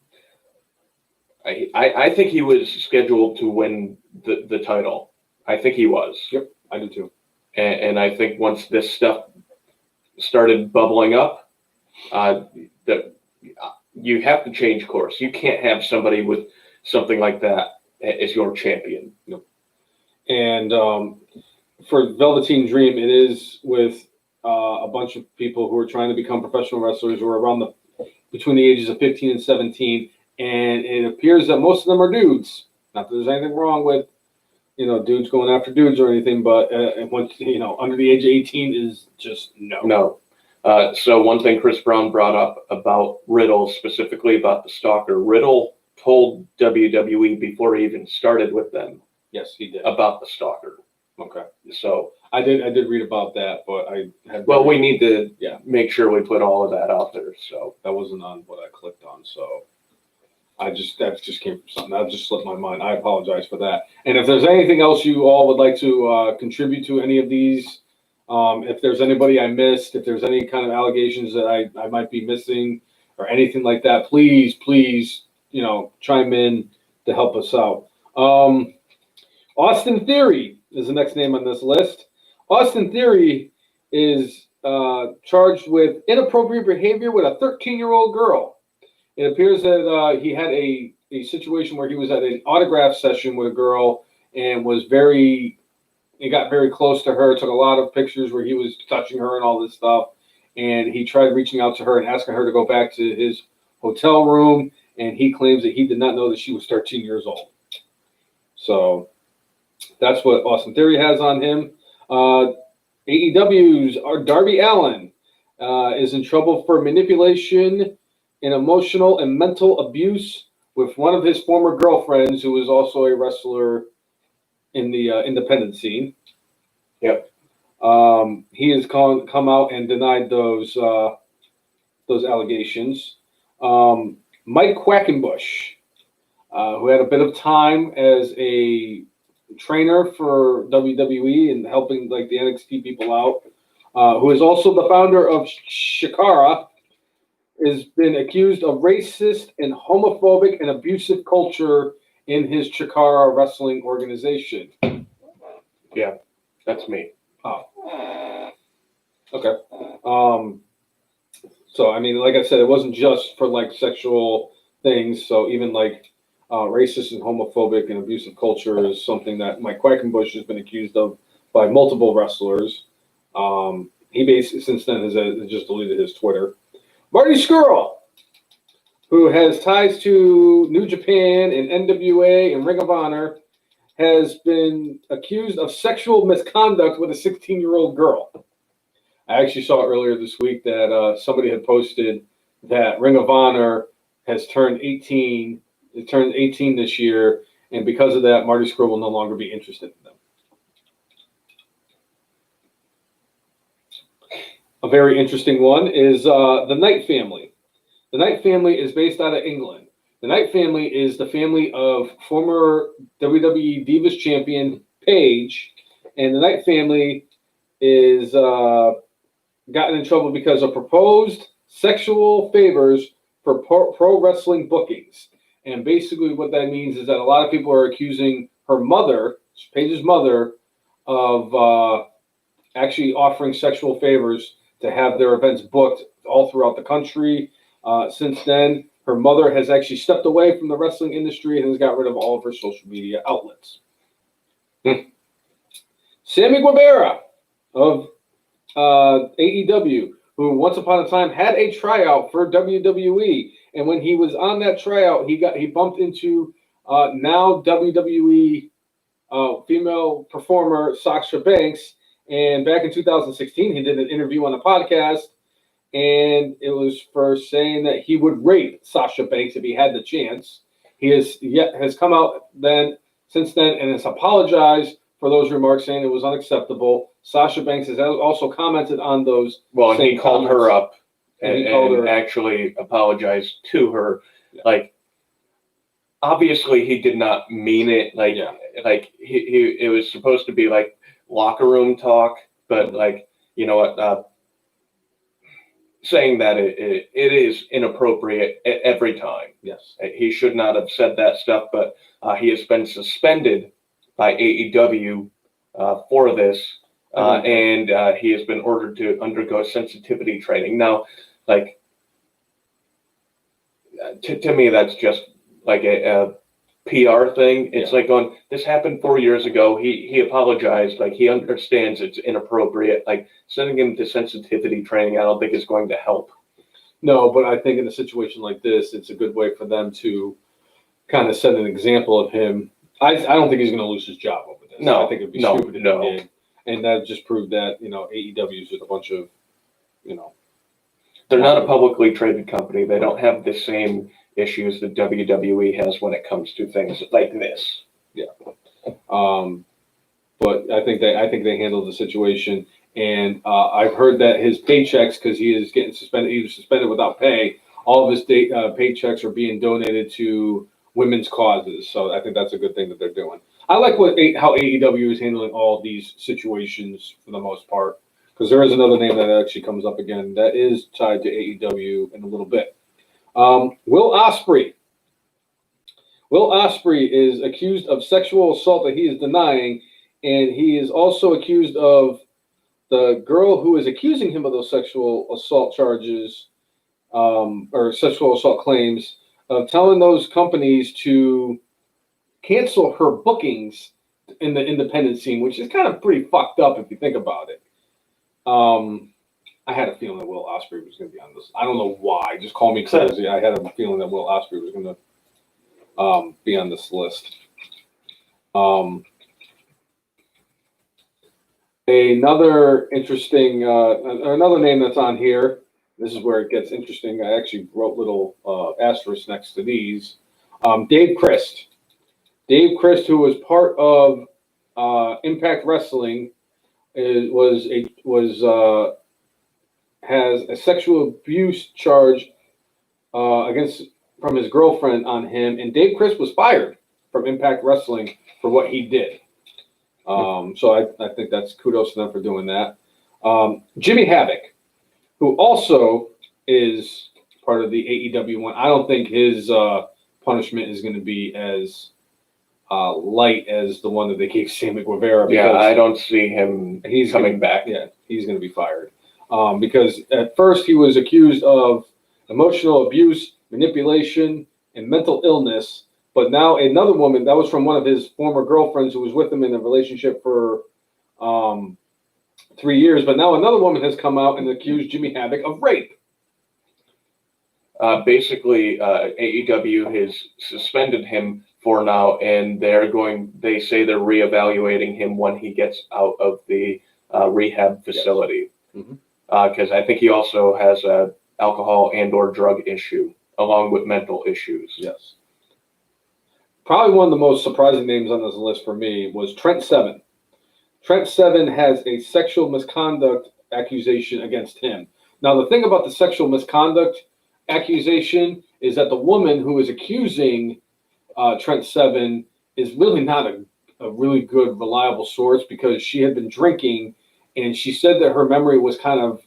I think he was scheduled to win the title. I think he was. Yep, I do too. And I think once this stuff started bubbling up, that you have to change course. You can't have somebody with something like that as your champion. Nope. And for Velveteen Dream, it is with a bunch of people who are trying to become professional wrestlers who are around between the ages of 15 and 17. And it appears that most of them are dudes. Not that there's anything wrong with, dudes going after dudes or anything, but once, under the age of 18 is just no. No. So one thing Chris Brown brought up about Riddle, specifically about the Stalker, Riddle told WWE before he even started with them. Yes, he did. About the Stalker. Okay. So I did read about that, but I had. Well, we need to make sure we put all of that out there. So that wasn't on what I clicked on. So that just came from something. That just slipped my mind. I apologize for that. And if there's anything else you all would like to contribute to any of these, if there's anybody I missed, if there's any kind of allegations that I might be missing or anything like that, please, chime in to help us out. Austin Theory is the next name on this list. Austin Theory is charged with inappropriate behavior with a 13-year-old girl. It appears that he had a situation where he was at an autograph session with a girl and he got very close to her, took a lot of pictures where he was touching her and all this stuff. And he tried reaching out to her and asking her to go back to his hotel room. And he claims that he did not know that she was 13 years old. So that's what Austin Theory has on him. AEW's Darby Allin is in trouble for manipulation and emotional and mental abuse with one of his former girlfriends, who was also a wrestler in the independent scene. Yep. He has come out and denied those allegations. Mike Quackenbush, who had a bit of time as a trainer for WWE and helping like the NXT people out, who is also the founder of Shikara, has been accused of racist and homophobic and abusive culture in his Chikara wrestling organization. Yeah, that's me. Oh. Okay. So, I mean, like I said, it wasn't just for like sexual things. So even like racist and homophobic and abusive culture is something that Mike Quackenbush has been accused of by multiple wrestlers. He basically since then has just deleted his Twitter. Marty Scurll, who has ties to New Japan and NWA and Ring of Honor, has been accused of sexual misconduct with a 16-year-old girl. I actually saw earlier this week that somebody had posted that Ring of Honor has turned 18. It turned 18 this year, and because of that, Marty Scurll will no longer be interested in them. A very interesting one is the Knight family. The Knight family is based out of England. The Knight family is the family of former WWE Divas champion Paige, and the Knight family is gotten in trouble because of proposed sexual favors for pro wrestling bookings. And basically what that means is that a lot of people are accusing her mother, Paige's mother, of actually offering sexual favors to have their events booked all throughout the country. Since then, her mother has actually stepped away from the wrestling industry and has got rid of all of her social media outlets. Sammy Guevara of AEW, who once upon a time had a tryout for WWE, and when he was on that tryout, he bumped into now WWE female performer Sasha Banks. And back in 2016, he did an interview on a podcast, and it was for saying that he would rape Sasha Banks if he had the chance. He has come out since then and has apologized for those remarks, saying it was unacceptable. Sasha Banks has also commented on those. Well, and he same called her comments. up and actually apologized to her. Yeah. Like, obviously, he did not mean it. Like, Yeah. like he it was supposed to be like locker room talk, but like, you know what? Saying that it is inappropriate every time. Yes. He should not have said that stuff, but he has been suspended by AEW for this, and he has been ordered to undergo sensitivity training. Now, like, to me, that's just like a PR thing. It's like going, this happened 4 years ago. He apologized. Like, he understands it's inappropriate. Like, sending him to sensitivity training, I don't think is going to help. No, but I think in a situation like this, it's a good way for them to kind of set an example of him. I don't think he's going to lose his job over this. No, I think it'd be no, stupid if no. he did. And that just proved that, AEW is just a bunch of, They're not a publicly traded company. They don't have the same issues that WWE has when it comes to things like this. Yeah. But I think they handled the situation, and I've heard that his paychecks, because he is getting suspended, he was suspended without pay. All of his paychecks are being donated to women's causes. So I think that's a good thing that they're doing. I like how AEW is handling all these situations for the most part, because there is another name that actually comes up again that is tied to AEW in a little bit. Will Ospreay. Will Ospreay is accused of sexual assault that he is denying, and he is also accused of the girl who is accusing him of those sexual assault charges or sexual assault claims of telling those companies to cancel her bookings in the independent scene, which is kind of pretty fucked up if you think about it. I had a feeling that Will Ospreay was going to be on this. I don't know why. Just call me crazy. I had a feeling that Will Ospreay was going to be on this list. Another interesting, another name that's on here. This is where it gets interesting. I actually wrote little asterisks next to these. Dave Christ. Dave Christ, who was part of Impact Wrestling, has a sexual abuse charge from his girlfriend on him, and Dave Christ was fired from Impact Wrestling for what he did. So I think that's kudos to them for doing that. Jimmy Havoc, who also is part of the AEW one. I don't think his punishment is going to be as light as the one that they gave Sammy Guevara. Yeah, I don't see him coming back. Yeah, he's going to be fired. Because at first he was accused of emotional abuse, manipulation, and mental illness. But now another woman, that was from one of his former girlfriends who was with him in a relationship for 3 years. But now another woman has come out and accused Jimmy Havoc of rape. Basically, AEW has suspended him for now, and they say they're reevaluating him when he gets out of the rehab facility. Because I think he also has a alcohol and/or drug issue, along with mental issues. Yes. Probably one of the most surprising names on this list for me was Trent Seven. Trent Seven has a sexual misconduct accusation against him. Now, the thing about the sexual misconduct accusation is that the woman who is accusing Trent Seven is really not a really good, reliable source, because she had been drinking, and she said that her memory was kind of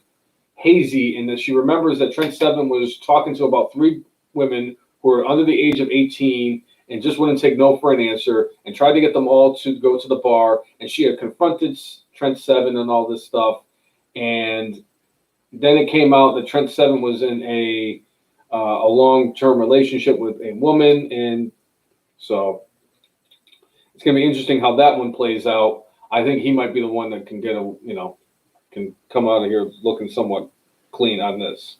hazy, and that she remembers that Trent Seven was talking to about 3 women who were under the age of 18 and just wouldn't take no for an answer, and tried to get them all to go to the bar. And she had confronted Trent Seven and all this stuff. And then it came out that Trent Seven was in a long-term relationship with a woman. And so it's going to be interesting how that one plays out. I think he might be the one that can can come out of here looking somewhat clean on this.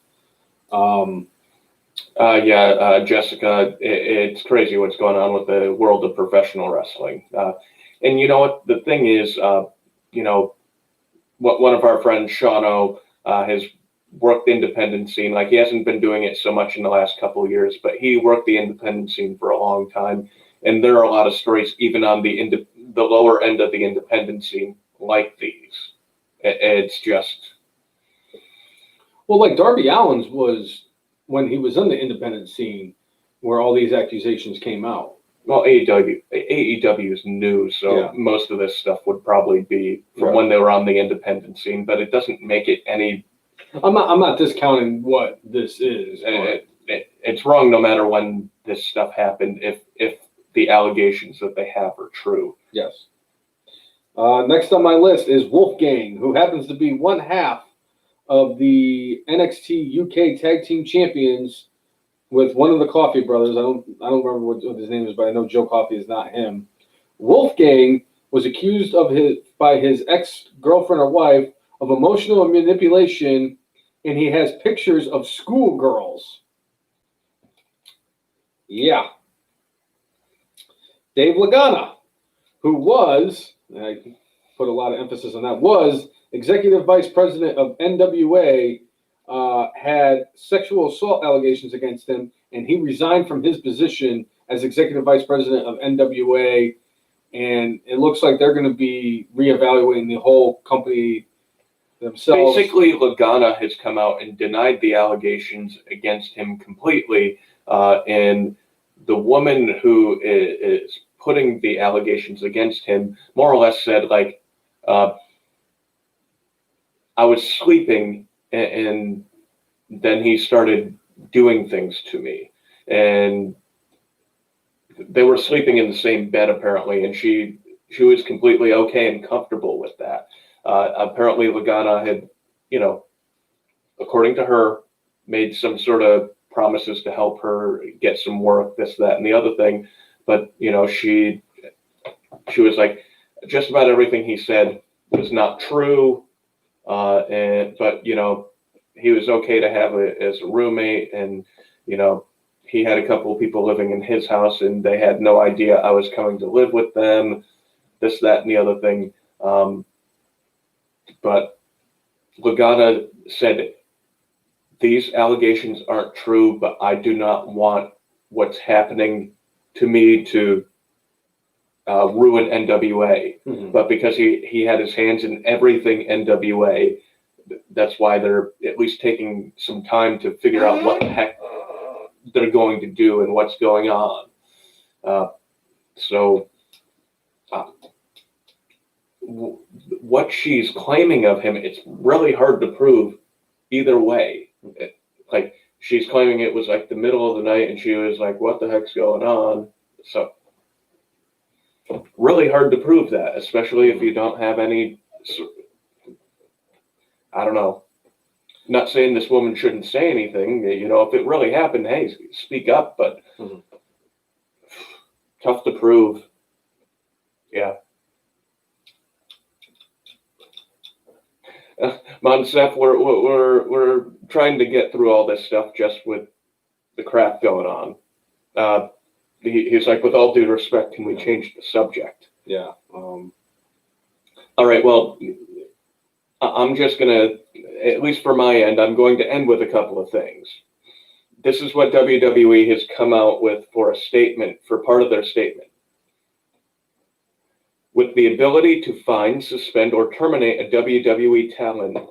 Jessica, it's crazy what's going on with the world of professional wrestling. And you know what? The thing is, one of our friends, Shauno, has worked the independent scene. Like, he hasn't been doing it so much in the last couple of years, but he worked the independent scene for a long time. And there are a lot of stories, even on the lower end of the independent scene, like these. It's just, Well, like Darby Allin's was when he was in the independent scene where all these accusations came out. well, AEW is new, so Yeah. most of this stuff would probably be from Right. when they were on the independent scene, but it doesn't make it any. I'm not discounting what this is. But It's wrong no matter when this stuff happened. If the allegations that they have are true. yes. Next on my list is Wolfgang, who happens to be one half of the NXT UK Tag Team Champions with one of the Coffee brothers. I don't remember what his name is, but I know Joe Coffey is not him. Wolfgang was accused by his ex-girlfriend or wife of emotional manipulation, and he has pictures of schoolgirls. Yeah. Dave Lagana, who was, and I put a lot of emphasis on that, was executive vice president of NWA, had sexual assault allegations against him, and he resigned from his position as executive vice president of NWA. And it looks like they're going to be reevaluating the whole company themselves. Basically, Lagana has come out and denied the allegations against him completely, and the woman who is putting the allegations against him more or less said, like, I was sleeping and then he started doing things to me, and they were sleeping in the same bed apparently, and she was completely okay and comfortable with that. Apparently Lagana had, according to her, made some sort of promises to help her get some work, this, that, and the other thing. But, she was like, just about everything he said was not true. But he was okay to have as a roommate, and, he had a couple of people living in his house and they had no idea I was coming to live with them, this, that, and the other thing. But Lagana said, these allegations aren't true, but I do not want what's happening to me to ruin NWA. Mhm. But because he had his hands in everything NWA, that's why they're at least taking some time to figure out what the heck they're going to do and what's going on. What she's claiming of him, it's really hard to prove either way. Like, she's claiming it was like the middle of the night and she was like, what the heck's going on? So really hard to prove that, especially if you don't have any, I don't know. Not saying this woman shouldn't say anything, if it really happened, hey, speak up, but tough to prove. Yeah. Monsef, we're trying to get through all this stuff just with the crap going on. He's like, with all due respect, can we change the subject? Yeah. All right, well, I'm just going to, at least for my end, I'm going to end with a couple of things. This is what WWE has come out with for a statement, for part of their statement. With the ability to fine, suspend, or terminate a WWE talent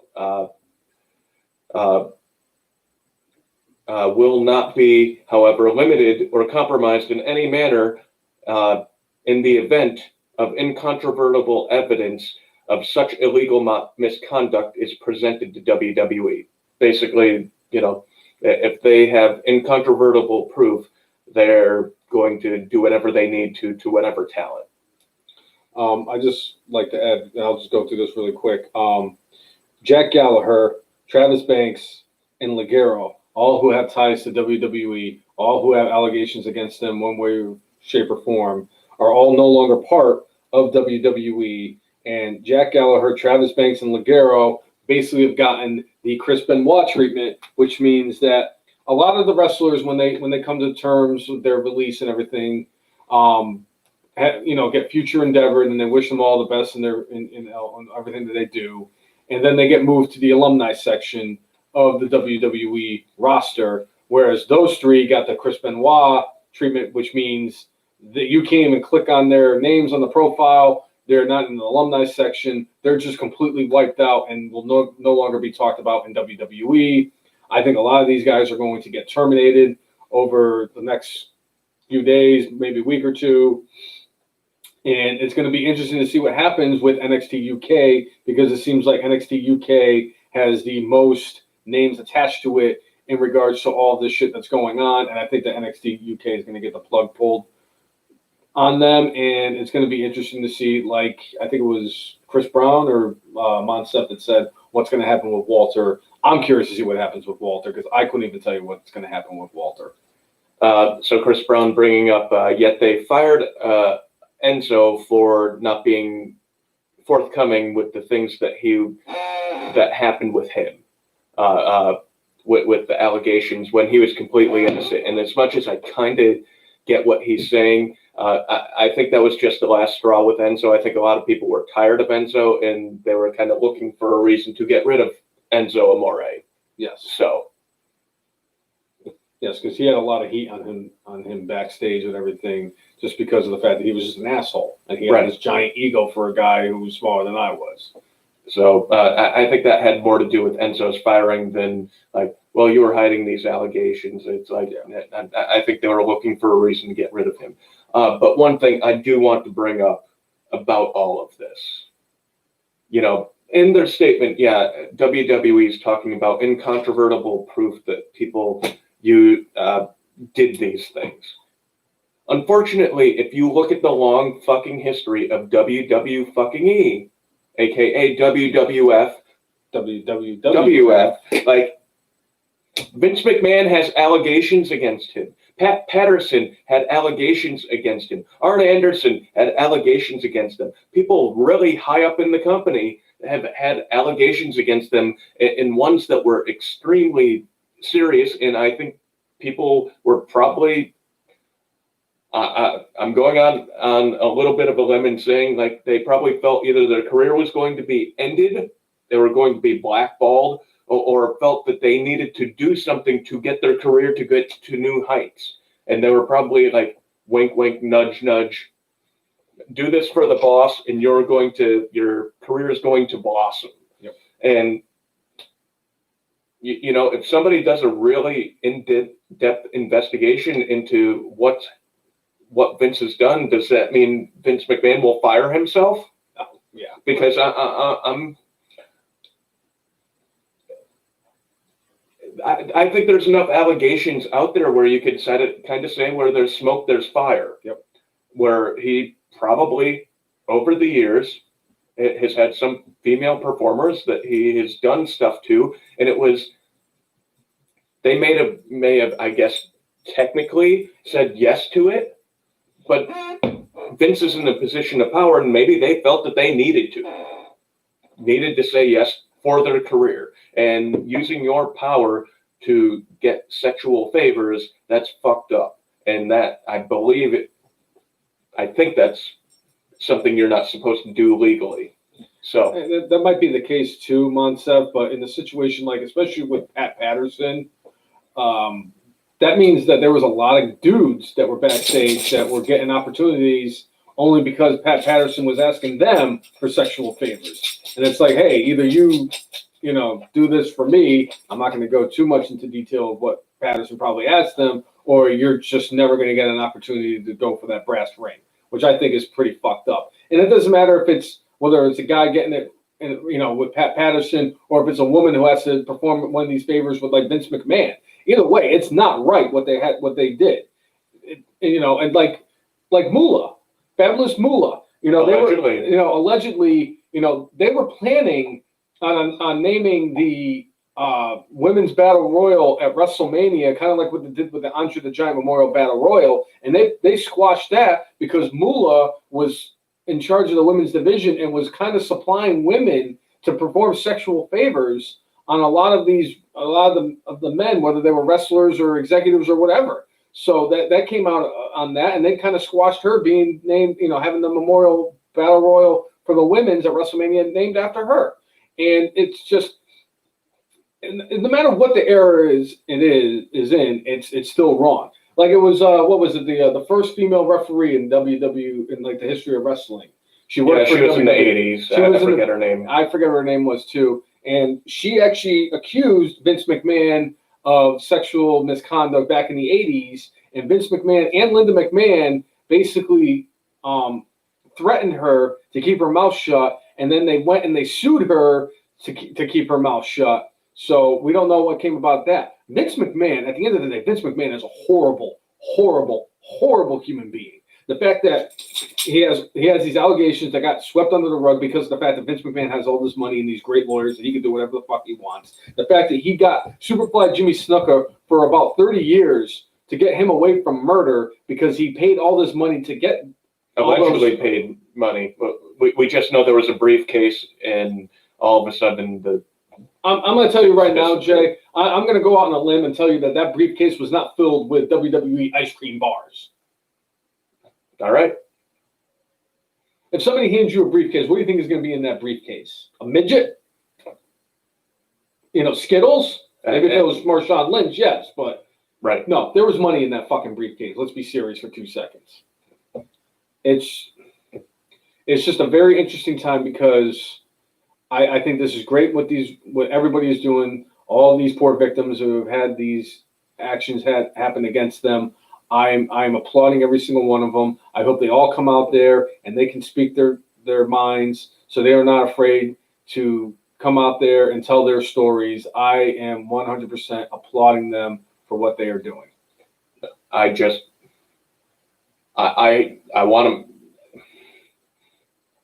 will not be, however, limited or compromised in any manner in the event of incontrovertible evidence of such illegal misconduct is presented to WWE. Basically, if they have incontrovertible proof, they're going to do whatever they need to whatever talent. I just like to add, and I'll just go through this really quick. Jack Gallagher, Travis Banks, and Ligero, all who have ties to WWE, all who have allegations against them one way, shape, or form, are all no longer part of WWE. And Jack Gallagher, Travis Banks, and Ligero basically have gotten the Chris Benoit treatment, which means that a lot of the wrestlers, when they come to terms with their release and everything, get future endeavor, and then they wish them all the best in everything that they do, and then they get moved to the alumni section of the WWE roster. Whereas those three got the Chris Benoit treatment, which means that you can't even click on their names on the profile. They're not in the alumni section. They're just completely wiped out and will no longer be talked about in WWE. I think a lot of these guys are going to get terminated over the next few days, maybe a week or two. And it's going to be interesting to see what happens with NXT UK, because it seems like NXT UK has the most names attached to it in regards to all this shit that's going on. And I think that NXT UK is going to get the plug pulled on them. And it's going to be interesting to see, like, I think it was Chris Brown or Monsef that said, what's going to happen with Walter. I'm curious to see what happens with Walter, because I couldn't even tell you what's going to happen with Walter. So Chris Brown bringing up, yet they fired Enzo for not being forthcoming with the things that happened with him, with the allegations when he was completely innocent. And as much as I kind of get what he's saying, I think that was just the last straw with Enzo. I think a lot of people were tired of Enzo, and they were kind of looking for a reason to get rid of Enzo Amore. Yes. So. Yes, because he had a lot of heat on him backstage and everything, just because of the fact that he was just an asshole, and he had this giant ego for a guy who was smaller than I was. So I think that had more to do with Enzo's firing than like, well, you were hiding these allegations. It's like, I think they were looking for a reason to get rid of him. But one thing I do want to bring up about all of this, you know, in their statement, WWE is talking about incontrovertible proof that people did these things. Unfortunately, if you look at the long fucking history of WWE, aka WWF, like Vince McMahon has allegations against him. Pat Patterson had allegations against him. Arn Anderson had allegations against them. People really high up in the company have had allegations against them, and ones that were extremely serious. And I think people were probably, I'm going on a little bit of a limb and saying, like, they probably felt either their career was going to be ended, they were going to be blackballed, or felt that they needed to do something to get their career to get to new heights. And they were probably like, wink, wink, nudge, nudge, do this for the boss, and your career is going to blossom. Yep. And you know, if somebody does a really in-depth investigation into what Vince has done, does that mean Vince McMahon will fire himself? Yeah. Because I think there's enough allegations out there where you could kind of say where there's smoke, there's fire. Yep. Where he probably, over the years, has had some female performers that he has done stuff to, and they may have, I guess, technically said yes to it, but Vince is in a position of power, and maybe they felt that they needed to say yes for their career. And using your power to get sexual favors, that's fucked up. And that, I think that's something you're not supposed to do legally. So that might be the case too, Monsef, but in a situation like, especially with Pat Patterson, that means that there was a lot of dudes that were backstage that were getting opportunities only because Pat Patterson was asking them for sexual favors. And it's like, hey, either you do this for me. I'm not going to go too much into detail of what Patterson probably asked them, or you're just never going to get an opportunity to go for that brass ring, which I think is pretty fucked up. And it doesn't matter whether it's a guy getting it, with Pat Patterson, or if it's a woman who has to perform one of these favors with like Vince McMahon. Either way, it's not right what they did. And like Moolah, Fabulous Moolah, allegedly. They were, allegedly, they were planning on naming the Women's Battle Royal at WrestleMania, kind of like what they did with the Andre the Giant Memorial Battle Royal, and they squashed that because Moolah was in charge of the women's division and was kind of supplying women to perform sexual favors on a lot of the men, whether they were wrestlers or executives or whatever. So that came out on that, and they kind of squashed her being named, having the Memorial Battle Royal for the women's at WrestleMania named after her. And it's just, no matter what the era is in, it's still wrong. Like it was, what was it? The first female referee in WWE in like the history of wrestling. She worked she for was in the WWE. 80s. She I was in forget her name. I forget what her name was too. And she actually accused Vince McMahon of sexual misconduct back in the 80s. And Vince McMahon and Linda McMahon basically threatened her to keep her mouth shut. And then they went and they sued her to keep her mouth shut. So we don't know what came about that. Vince McMahon, at the end of the day, Vince McMahon is a horrible, horrible, horrible human being. The fact that he has these allegations that got swept under the rug because of the fact that Vince McMahon has all this money and these great lawyers and he can do whatever the fuck he wants. The fact that he got Superfly Jimmy Snuka for about 30 years to get him away from murder because he paid all this money to get Allegedly paid money. We just know there was a briefcase, and all of a sudden I'm going to tell you right now, Jay, I'm going to go out on a limb and tell you that briefcase was not filled with WWE ice cream bars. All right. If somebody hands you a briefcase, what do you think is going to be in that briefcase? A midget? Skittles? Maybe if it was Marshawn Lynch, yes, but right. No, there was money in that fucking briefcase. Let's be serious for 2 seconds. It's just a very interesting time because I think this is great what everybody is doing. All these poor victims who have had these actions happen against them. I'm applauding every single one of them. I hope they all come out there and they can speak their minds so they are not afraid to come out there and tell their stories. I am 100% applauding them for what they are doing. I want to,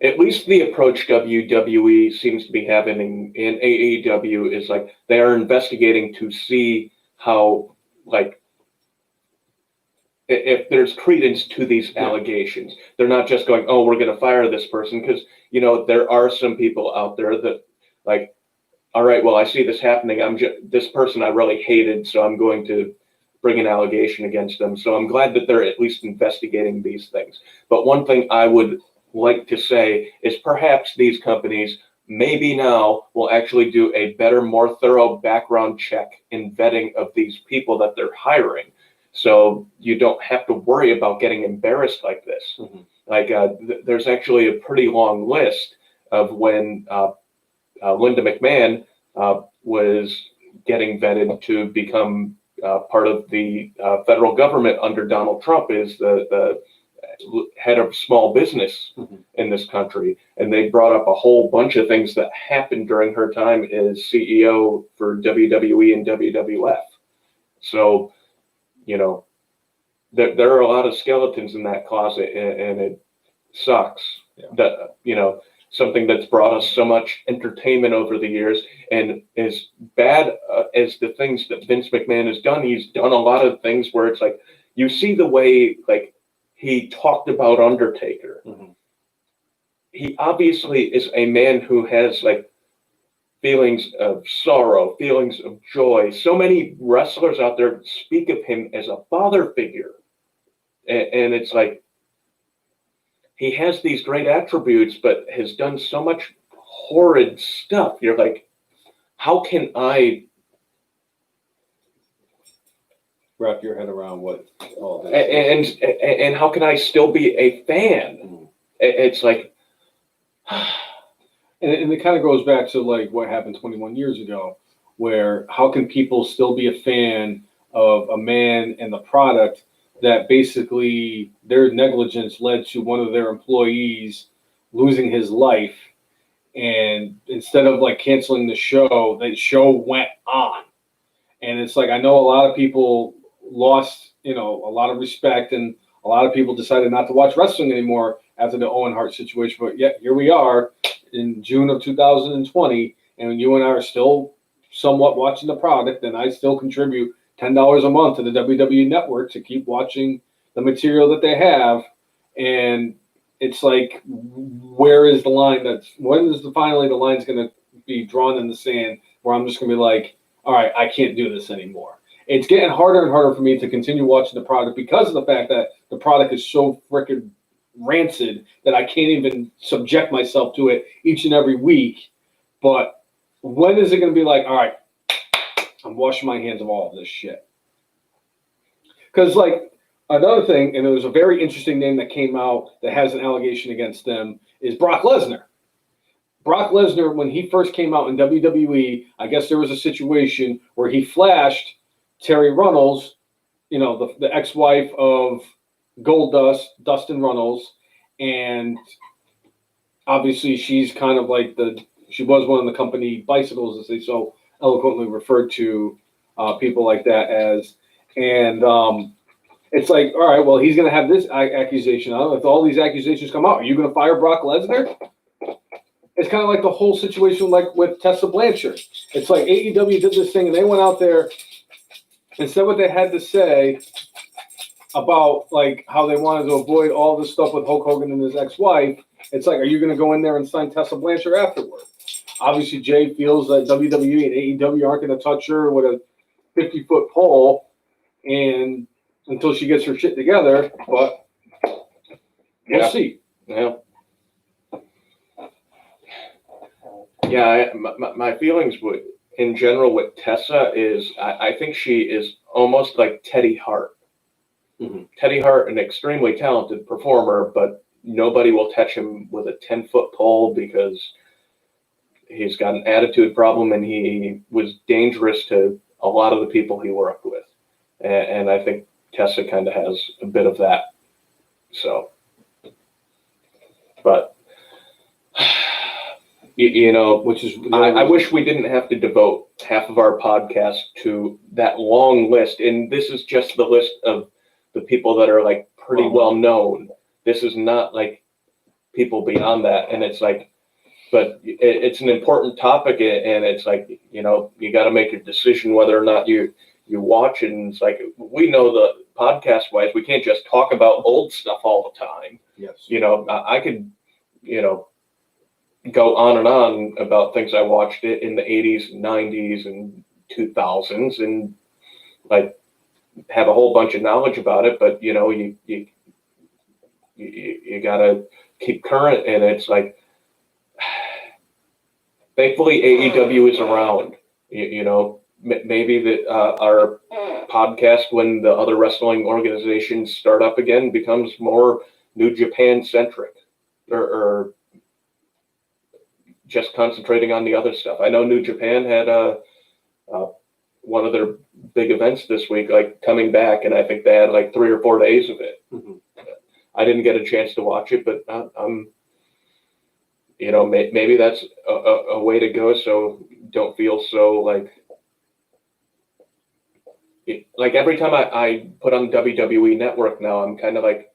at least the approach WWE seems to be having in AEW is like they are investigating to see how, like, if there's credence to these allegations. They're not just going, oh, we're going to fire this person, because, there are some people out there that, like, all right, well, I see this happening. This person I really hated, so I'm going to bring an allegation against them. So I'm glad that they're at least investigating these things. But one thing I would like to say is perhaps these companies maybe now will actually do a better, more thorough background check and vetting of these people that they're hiring. So you don't have to worry about getting embarrassed like this. Mm-hmm. Like there's actually a pretty long list of when Linda McMahon was getting vetted to become part of the federal government under Donald Trump is the head of small business in this country. And they brought up a whole bunch of things that happened during her time as CEO for WWE and WWF. So, there are a lot of skeletons in that closet, and it sucks that, something that's brought us so much entertainment over the years, and as bad as the things that Vince McMahon has done, he's done a lot of things where it's like, you see the way, like, he talked about Undertaker. Mm-hmm. He obviously is a man who has, like, feelings of sorrow, feelings of joy. So many wrestlers out there speak of him as a father figure. And it's like, he has these great attributes, but has done so much horrid stuff. You're like, how can I wrap your head around what all this is? And how can I still be a fan? Mm-hmm. It's like, and it kind of goes back to like what happened 21 years ago, where how can people still be a fan of a man and the product that basically their negligence led to one of their employees losing his life, and instead of like canceling the show went on. And it's like, I know a lot of people lost, a lot of respect, and a lot of people decided not to watch wrestling anymore after the Owen Hart situation. But yet here we are in June of 2020, and you and I are still somewhat watching the product, and I still contribute $10 a month to the WWE Network to keep watching the material that they have. And it's like, where is the line? When is finally the line's going to be drawn in the sand where I'm just going to be like, all right, I can't do this anymore. It's getting harder and harder for me to continue watching the product because of the fact that the product is so freaking rancid that I can't even subject myself to it each and every week. But when is it going to be like, all right, I'm washing my hands of all of this shit? Because, like, Another thing, and it was a very interesting name that came out that has an allegation against them, is Brock Lesnar. Brock Lesnar, when he first came out in WWE, I guess there was a situation where he flashed Terry Runnels, the ex-wife of Goldust, Dustin Runnels, and obviously she's kind of like she was one of the company bicycles, as they so eloquently referred to people like that as, and it's like, all right, well, he's going to have this accusation on him. If all these accusations come out, are you going to fire Brock Lesnar? It's kind of like the whole situation like with Tessa Blanchard. It's like AEW did this thing, and they went out there and said what they had to say about like how they wanted to avoid all this stuff with Hulk Hogan and his ex-wife. It's like, are you going to go in there and sign Tessa Blanchard afterward? Obviously, Jay feels that WWE and AEW aren't going to touch her with a 50-foot pole and until she gets her shit together, but we'll see. Yeah. Yeah, my feelings in general with Tessa is I think she is almost like Teddy Hart. Mm-hmm. Teddy Hart, an extremely talented performer, but nobody will touch him with a 10-foot pole because he's got an attitude problem and he was dangerous to a lot of the people he worked with. And I think Tessa kind of has a bit of that. So, but Which is I wish we didn't have to devote half of our podcast to that long list. And this is just the list of the people that are like pretty well known. This is not like people beyond that. And it's like, but it's an important topic, and it's like, you got to make a decision whether or not you watch it. And it's like, we know the podcast wise, we can't just talk about old stuff all the time. Yes. I could, go on and on about things I watched it in the 80s, 90s, and 2000s, and like have a whole bunch of knowledge about it. But you gotta keep current, and it's like, thankfully AEW is around. Maybe that our podcast, when the other wrestling organizations start up again, becomes more New Japan centric, or just concentrating on the other stuff. I know New Japan had one of their big events this week, like coming back, and I think they had like 3 or 4 days of it. Mm-hmm. I didn't get a chance to watch it, but maybe that's a way to go. So don't feel so like every time I put on WWE Network now, I'm kind of like,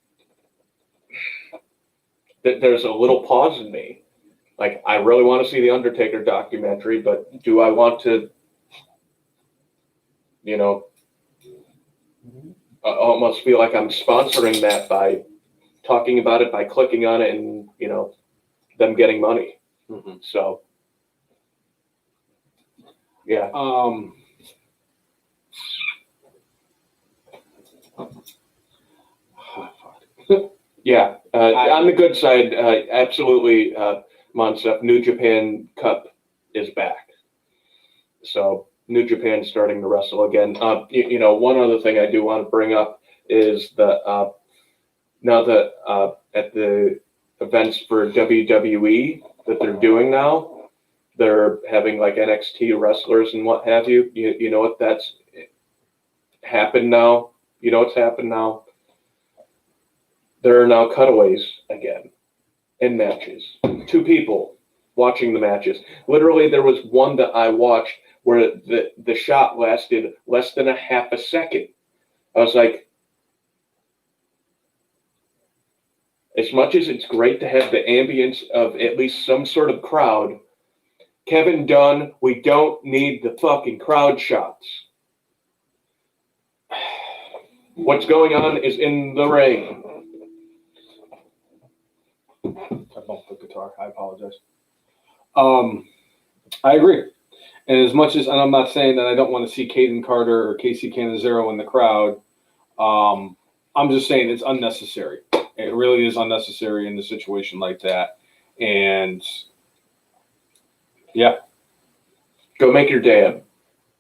there's a little pause in me. Like, I really want to see the Undertaker documentary, but do I want to, I almost feel like I'm sponsoring that by talking about it, by clicking on it, and, them getting money. Mm-hmm. So, yeah. Yeah. On the good side, absolutely, Monsef, New Japan Cup is back. So New Japan starting to wrestle again. One other thing I do want to bring up is that now that at the events for WWE that they're doing now, they're having like NXT wrestlers and what have you. You know what that's happened now? You know what's happened now? There are now cutaways again in matches. 2 people watching the matches. Literally, there was one that I watched where the shot lasted less than a half a second. I was like, as much as it's great to have the ambience of at least some sort of crowd, Kevin Dunn, we don't need the fucking crowd shots. What's going on is in the ring. I bumped the guitar. I apologize. I agree. And as much as, and I'm not saying that I don't want to see Caden Carter or Casey Canizero in the crowd, I'm just saying it's unnecessary. It really is unnecessary in a situation like that. And yeah. Go make your dam.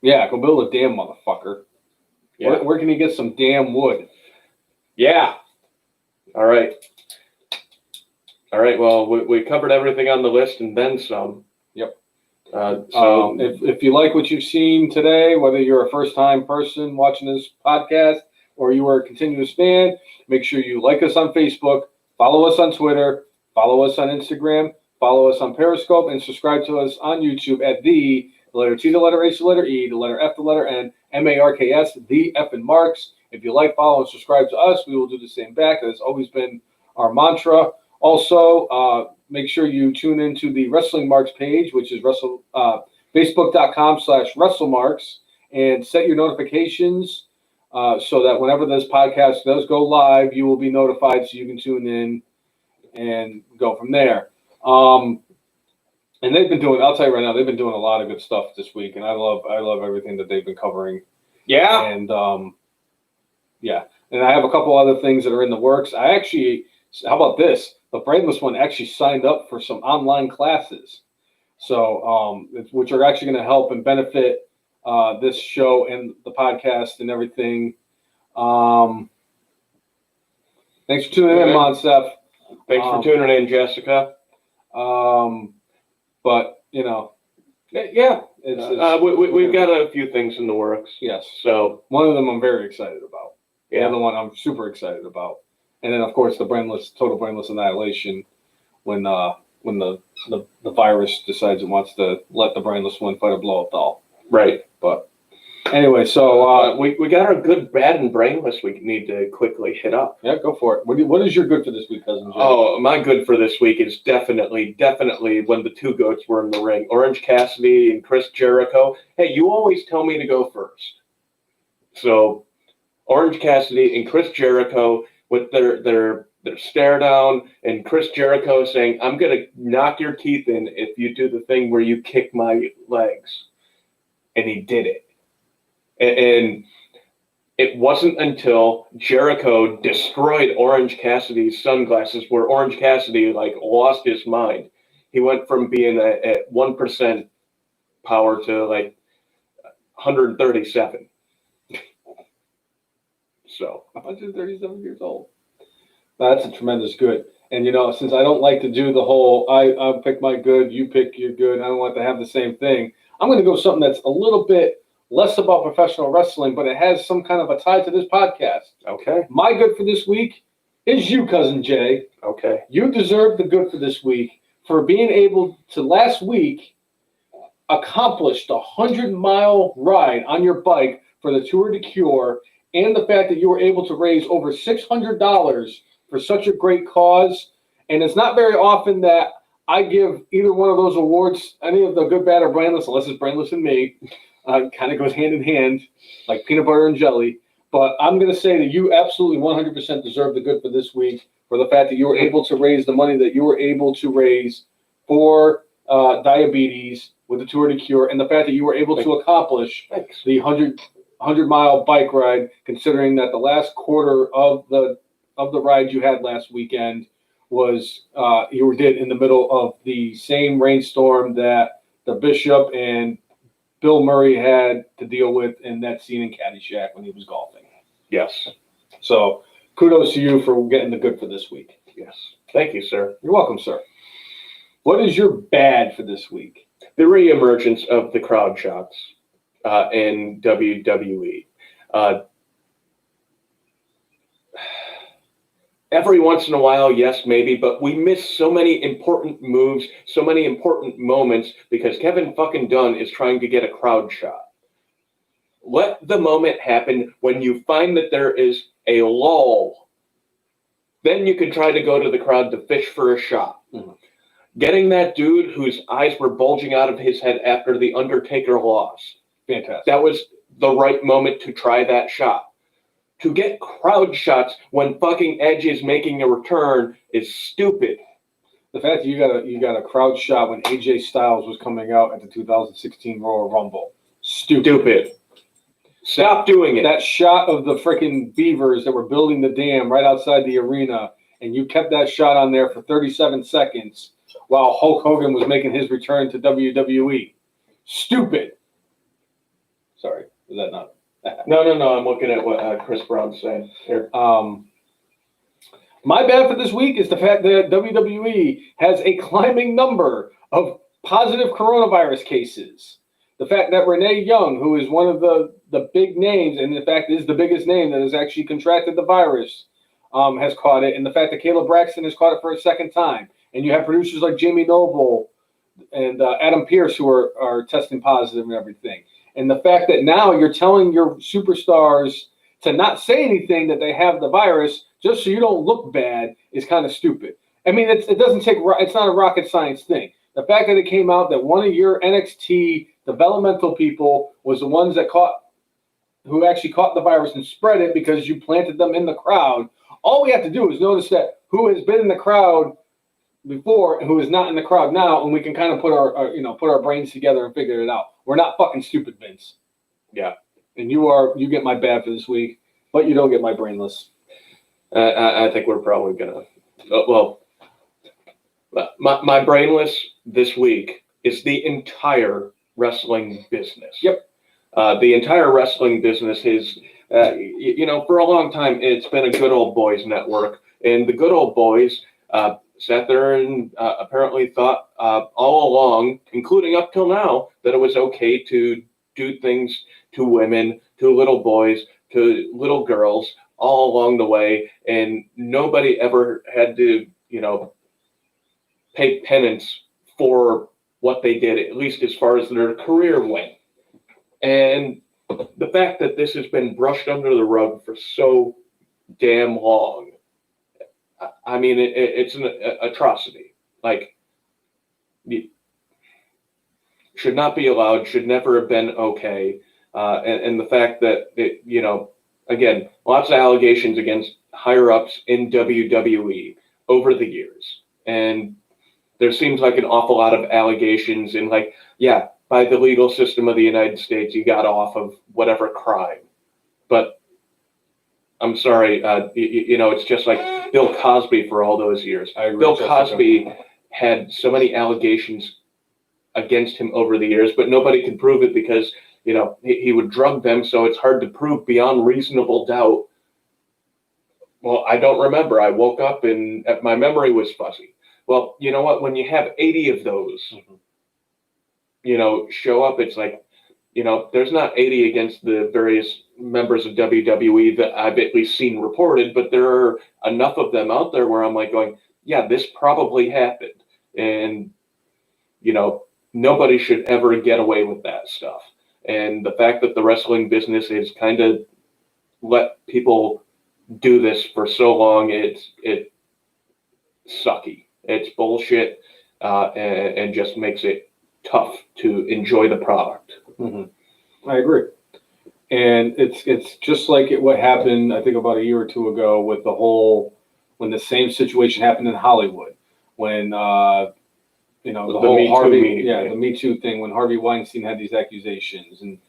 Yeah, go build a dam, motherfucker. Yeah. Where can you get some damn wood? Yeah. All right. All right. Well, we covered everything on the list and then some. Yep. So if you like what you've seen today, whether you're a first-time person watching this podcast or you are a continuous fan, make sure you like us on Facebook, follow us on Twitter, follow us on Instagram, follow us on Periscope, and subscribe to us on YouTube at the letter T, the letter H, the letter E, the letter F, the letter N, MARKS, the F and Marks. If you like, follow, and subscribe to us, we will do the same back. That has always been our mantra. Also, make sure you tune into the Wrestling Marks page, which is Facebook.com/WrestleMarks, and set your notifications so that whenever this podcast does go live, you will be notified so you can tune in and go from there. And they've been doing, I'll tell you right now, they've been doing a lot of good stuff this week, and I love everything that they've been covering. yeah. And yeah, and I have a couple other things that are in the works. I actually, how about this? The Brainless one actually signed up for some online classes, so which are actually going to help and benefit this show and the podcast and everything. Thanks for tuning in, Monsef. Thanks for tuning in, Jessica. But you know, yeah, we've got a few things in the works. Yes. So One of them I'm very excited about. The yeah. other one I'm super excited about. And then of course the total brainless annihilation when the virus decides it wants to let the brainless one fight a blow up doll. Right. But anyway, so we got our good, bad, and brainless we need to quickly hit up. yeah, go for it. What is your good for this week, Cousin Jay? Oh, my good for this week is definitely when the two goats were in the ring. Orange Cassidy and Chris Jericho. Hey, you always tell me to go first. So Orange Cassidy and Chris Jericho with their stare down, and Chris Jericho saying, "I'm gonna knock your teeth in if you do the thing where you kick my legs," and he did it. And it wasn't until Jericho destroyed Orange Cassidy's sunglasses where Orange Cassidy lost his mind. He went from being at 1% power to 137. So 137 years old. That's a tremendous good. And since I don't like to do the whole I pick my good, you pick your good, I don't want to have the same thing, I'm going to go something that's a little bit less about professional wrestling, but it has some kind of a tie to this podcast. okay. My good for this week is you, Cousin Jay. Okay. You deserve the good for this week for being able to last week accomplish the 100-mile ride on your bike for the Tour de Cure, and the fact that you were able to raise over $600 for such a great cause. And it's not very often that I give either one of those awards, any of the good, bad, or brainless, unless it's brainless and me. Kind of goes hand in hand, like peanut butter and jelly. But I'm going to say that you absolutely 100% deserve the good for this week for the fact that you were able to raise the money that you were able to raise for diabetes with the Tour de Cure, and the fact that you were able to accomplish the 100-mile bike ride, considering that the last quarter of the ride you had last weekend was you did in the middle of the same rainstorm that the Bishop and Bill Murray had to deal with in that scene in Caddyshack when he was golfing. Yes. So kudos to you for getting the good for this week. Yes. Thank you, sir. You're welcome, sir. What is your bad for this week? The reemergence of the crowd shots in WWE. Every once in a while, yes, maybe, but we miss so many important moves, so many important moments because Kevin fucking Dunn is trying to get a crowd shot. Let the moment happen when you find that there is a lull. Then you can try to go to the crowd to fish for a shot. Mm-hmm. Getting that dude whose eyes were bulging out of his head after the Undertaker loss. Fantastic. That was the right moment to try that shot. To get crowd shots when fucking Edge is making a return is stupid. The fact that you got a crowd shot when AJ Styles was coming out at the 2016 Royal Rumble. Stupid. Stop doing it. That shot of the freaking beavers that were building the dam right outside the arena, and you kept that shot on there for 37 seconds while Hulk Hogan was making his return to WWE. Stupid. Sorry, is that not? No. I'm looking at what Chris Brown's saying here. My bad for this week is the fact that WWE has a climbing number of positive coronavirus cases. The fact that Renee Young, who is one of the big names, and in fact is the biggest name that has actually contracted the virus, has caught it, and the fact that Caleb Braxton has caught it for a second time. And you have producers like Jamie Noble and Adam Pearce who are testing positive and everything. And the fact that now you're telling your superstars to not say anything that they have the virus just so you don't look bad is kind of stupid. I mean, it doesn't take, it's not a rocket science thing. The fact that it came out that one of your NXT developmental people was the ones that who actually caught the virus and spread it because you planted them in the crowd. All we have to do is notice that who has been in the crowd before and who is not in the crowd now, and we can kind of put our brains together and figure it out. We're not fucking stupid, Vince. Yeah. And you get my bad for this week, but you don't get my brainless. I think we're probably gonna. My brainless this week is the entire wrestling business. Yep. The entire wrestling business is, for a long time, it's been a good old boys network, and the good old boys sat there and apparently thought all along, including up till now, that it was okay to do things to women, to little boys, to little girls all along the way, and nobody ever had to, pay penance for what they did, at least as far as their career went. And the fact that this has been brushed under the rug for so damn long, I mean, it's an atrocity. Like, should not be allowed, should never have been okay. And the fact that, again, lots of allegations against higher-ups in WWE over the years. And there seems like an awful lot of allegations in, by the legal system of the United States, you got off of whatever crime. But I'm sorry, it's just like Bill Cosby for all those years. Bill Cosby had so many allegations against him over the years, but nobody could prove it because, he would drug them, so it's hard to prove beyond reasonable doubt. Well, I don't remember. I woke up and my memory was fuzzy. Well, you know what? When you have 80 of those, show up, it's like, there's not 80 against the various members of WWE that I've at least seen reported, but there are enough of them out there where I'm like going, yeah, this probably happened. And, nobody should ever get away with that stuff. And the fact that the wrestling business has kind of let people do this for so long, it's sucky. It's bullshit, and just makes it tough to enjoy the product. Mm-hmm. I agree. And it's just like what happened, I think, about a year or two ago with when the same situation happened in Hollywood, when the whole Me Too Harvey, the Me Too thing, when Harvey Weinstein had these accusations, and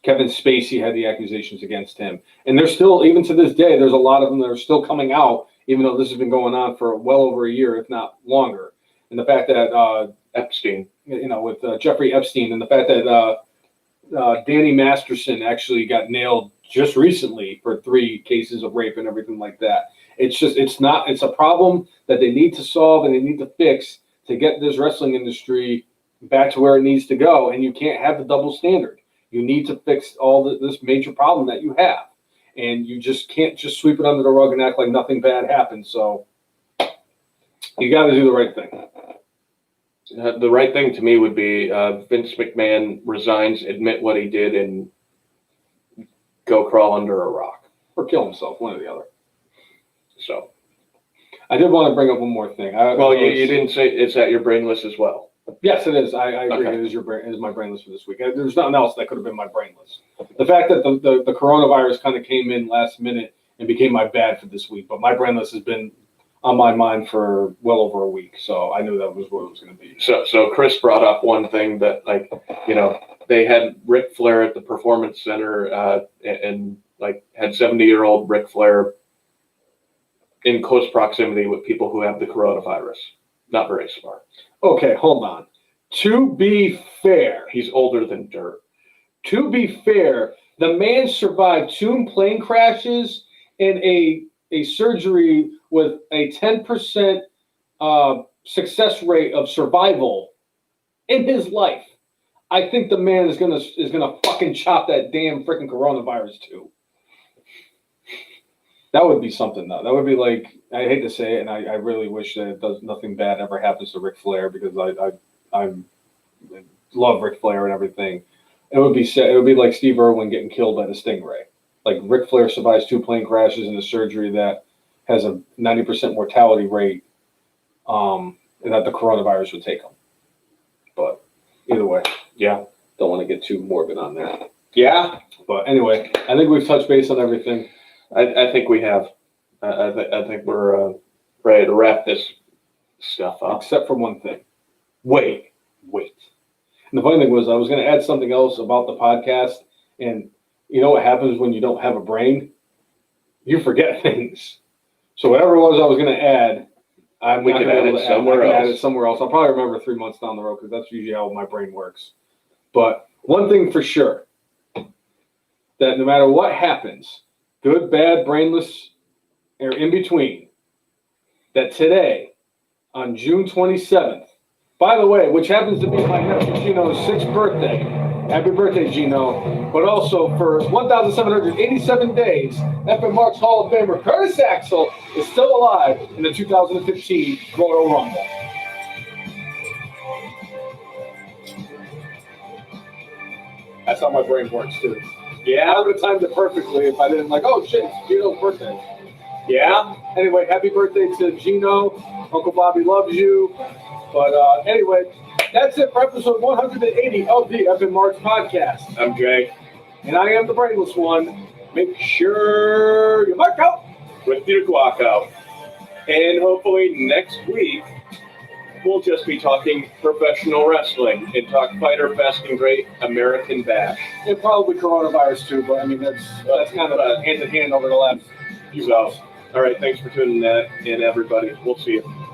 Kevin Spacey had the accusations against him, and there's still, even to this day, there's a lot of them that are still coming out, even though this has been going on for well over a year, if not longer. And the fact that Epstein, with Jeffrey Epstein, and the fact that Danny Masterson actually got nailed just recently for 3 cases of rape and everything like that. It's a problem that they need to solve and they need to fix to get this wrestling industry back to where it needs to go. And you can't have the double standard. You need to fix all this major problem that you have. And you just can't just sweep it under the rug and act like nothing bad happened. So you got to do the right thing. The right thing to me would be Vince McMahon resigns, admit what he did, and go crawl under a rock. Or kill himself, one or the other. So, I did want to bring up one more thing. You didn't say it's at your brain list as well. Yes, it is. I agree. Okay. It is my brain list for this week. There's nothing else that could have been my brain list. The fact that the coronavirus kind of came in last minute and became my bad for this week, but my brain list has been on my mind for well over a week, so I knew that was what it was going to be. So Chris brought up one thing that, they had Ric Flair at the Performance Center, and had 70-year-old Ric Flair in close proximity with people who have the coronavirus. Not very smart. Okay, hold on. To be fair, He's older than dirt. To be fair, the man survived 2 plane crashes and a a surgery with a 10% success rate of survival in his life, I think the man is gonna fucking chop that damn freaking coronavirus too. That would be something though. That would be like, I hate to say it, and I really wish that nothing bad ever happens to Ric Flair, because I love Ric Flair and everything. It would be sad. It would be like Steve Irwin getting killed by the Stingray. Like Ric Flair survives 2 plane crashes and a surgery that has a 90% mortality rate, and that the coronavirus would take him. But either way, Yeah. don't want to get too morbid on that. Yeah. But anyway, I think we've touched base on everything. I think we have. I think we're ready to wrap this stuff up. Except for one thing. Wait. And the funny thing was, I was going to add something else about the podcast, and you know what happens when you don't have a brain? You forget things. So whatever it was I was going to add, We can add it somewhere else. Add it somewhere else. I'll probably remember 3 months down the road, because that's usually how my brain works. But one thing for sure, that no matter what happens, good, bad, brainless, or in between, that today, on June 27th, by the way, which happens to be my nephew Gino's 6th birthday. Happy birthday, Gino. But also, for 1,787 days, FM Marks Hall of Famer Curtis Axel is still alive in the 2015 Royal Rumble. That's how my brain works, too. Yeah. I would have timed it perfectly if I didn't, like, oh, shit, it's Gino's birthday. Yeah. Anyway, happy birthday to Gino. Uncle Bobby loves you. But anyway, that's it for episode 180 of the Evan Marks podcast. I'm Jay. And I am the brainless one. Make sure you mark out With your guac out. And hopefully next week, we'll just be talking professional wrestling and talk Fighter Fest and Great American Bash. and probably coronavirus too. But I mean, that's kind of hand in hand over the last few So, months. all right, thanks for tuning in, everybody. We'll see you.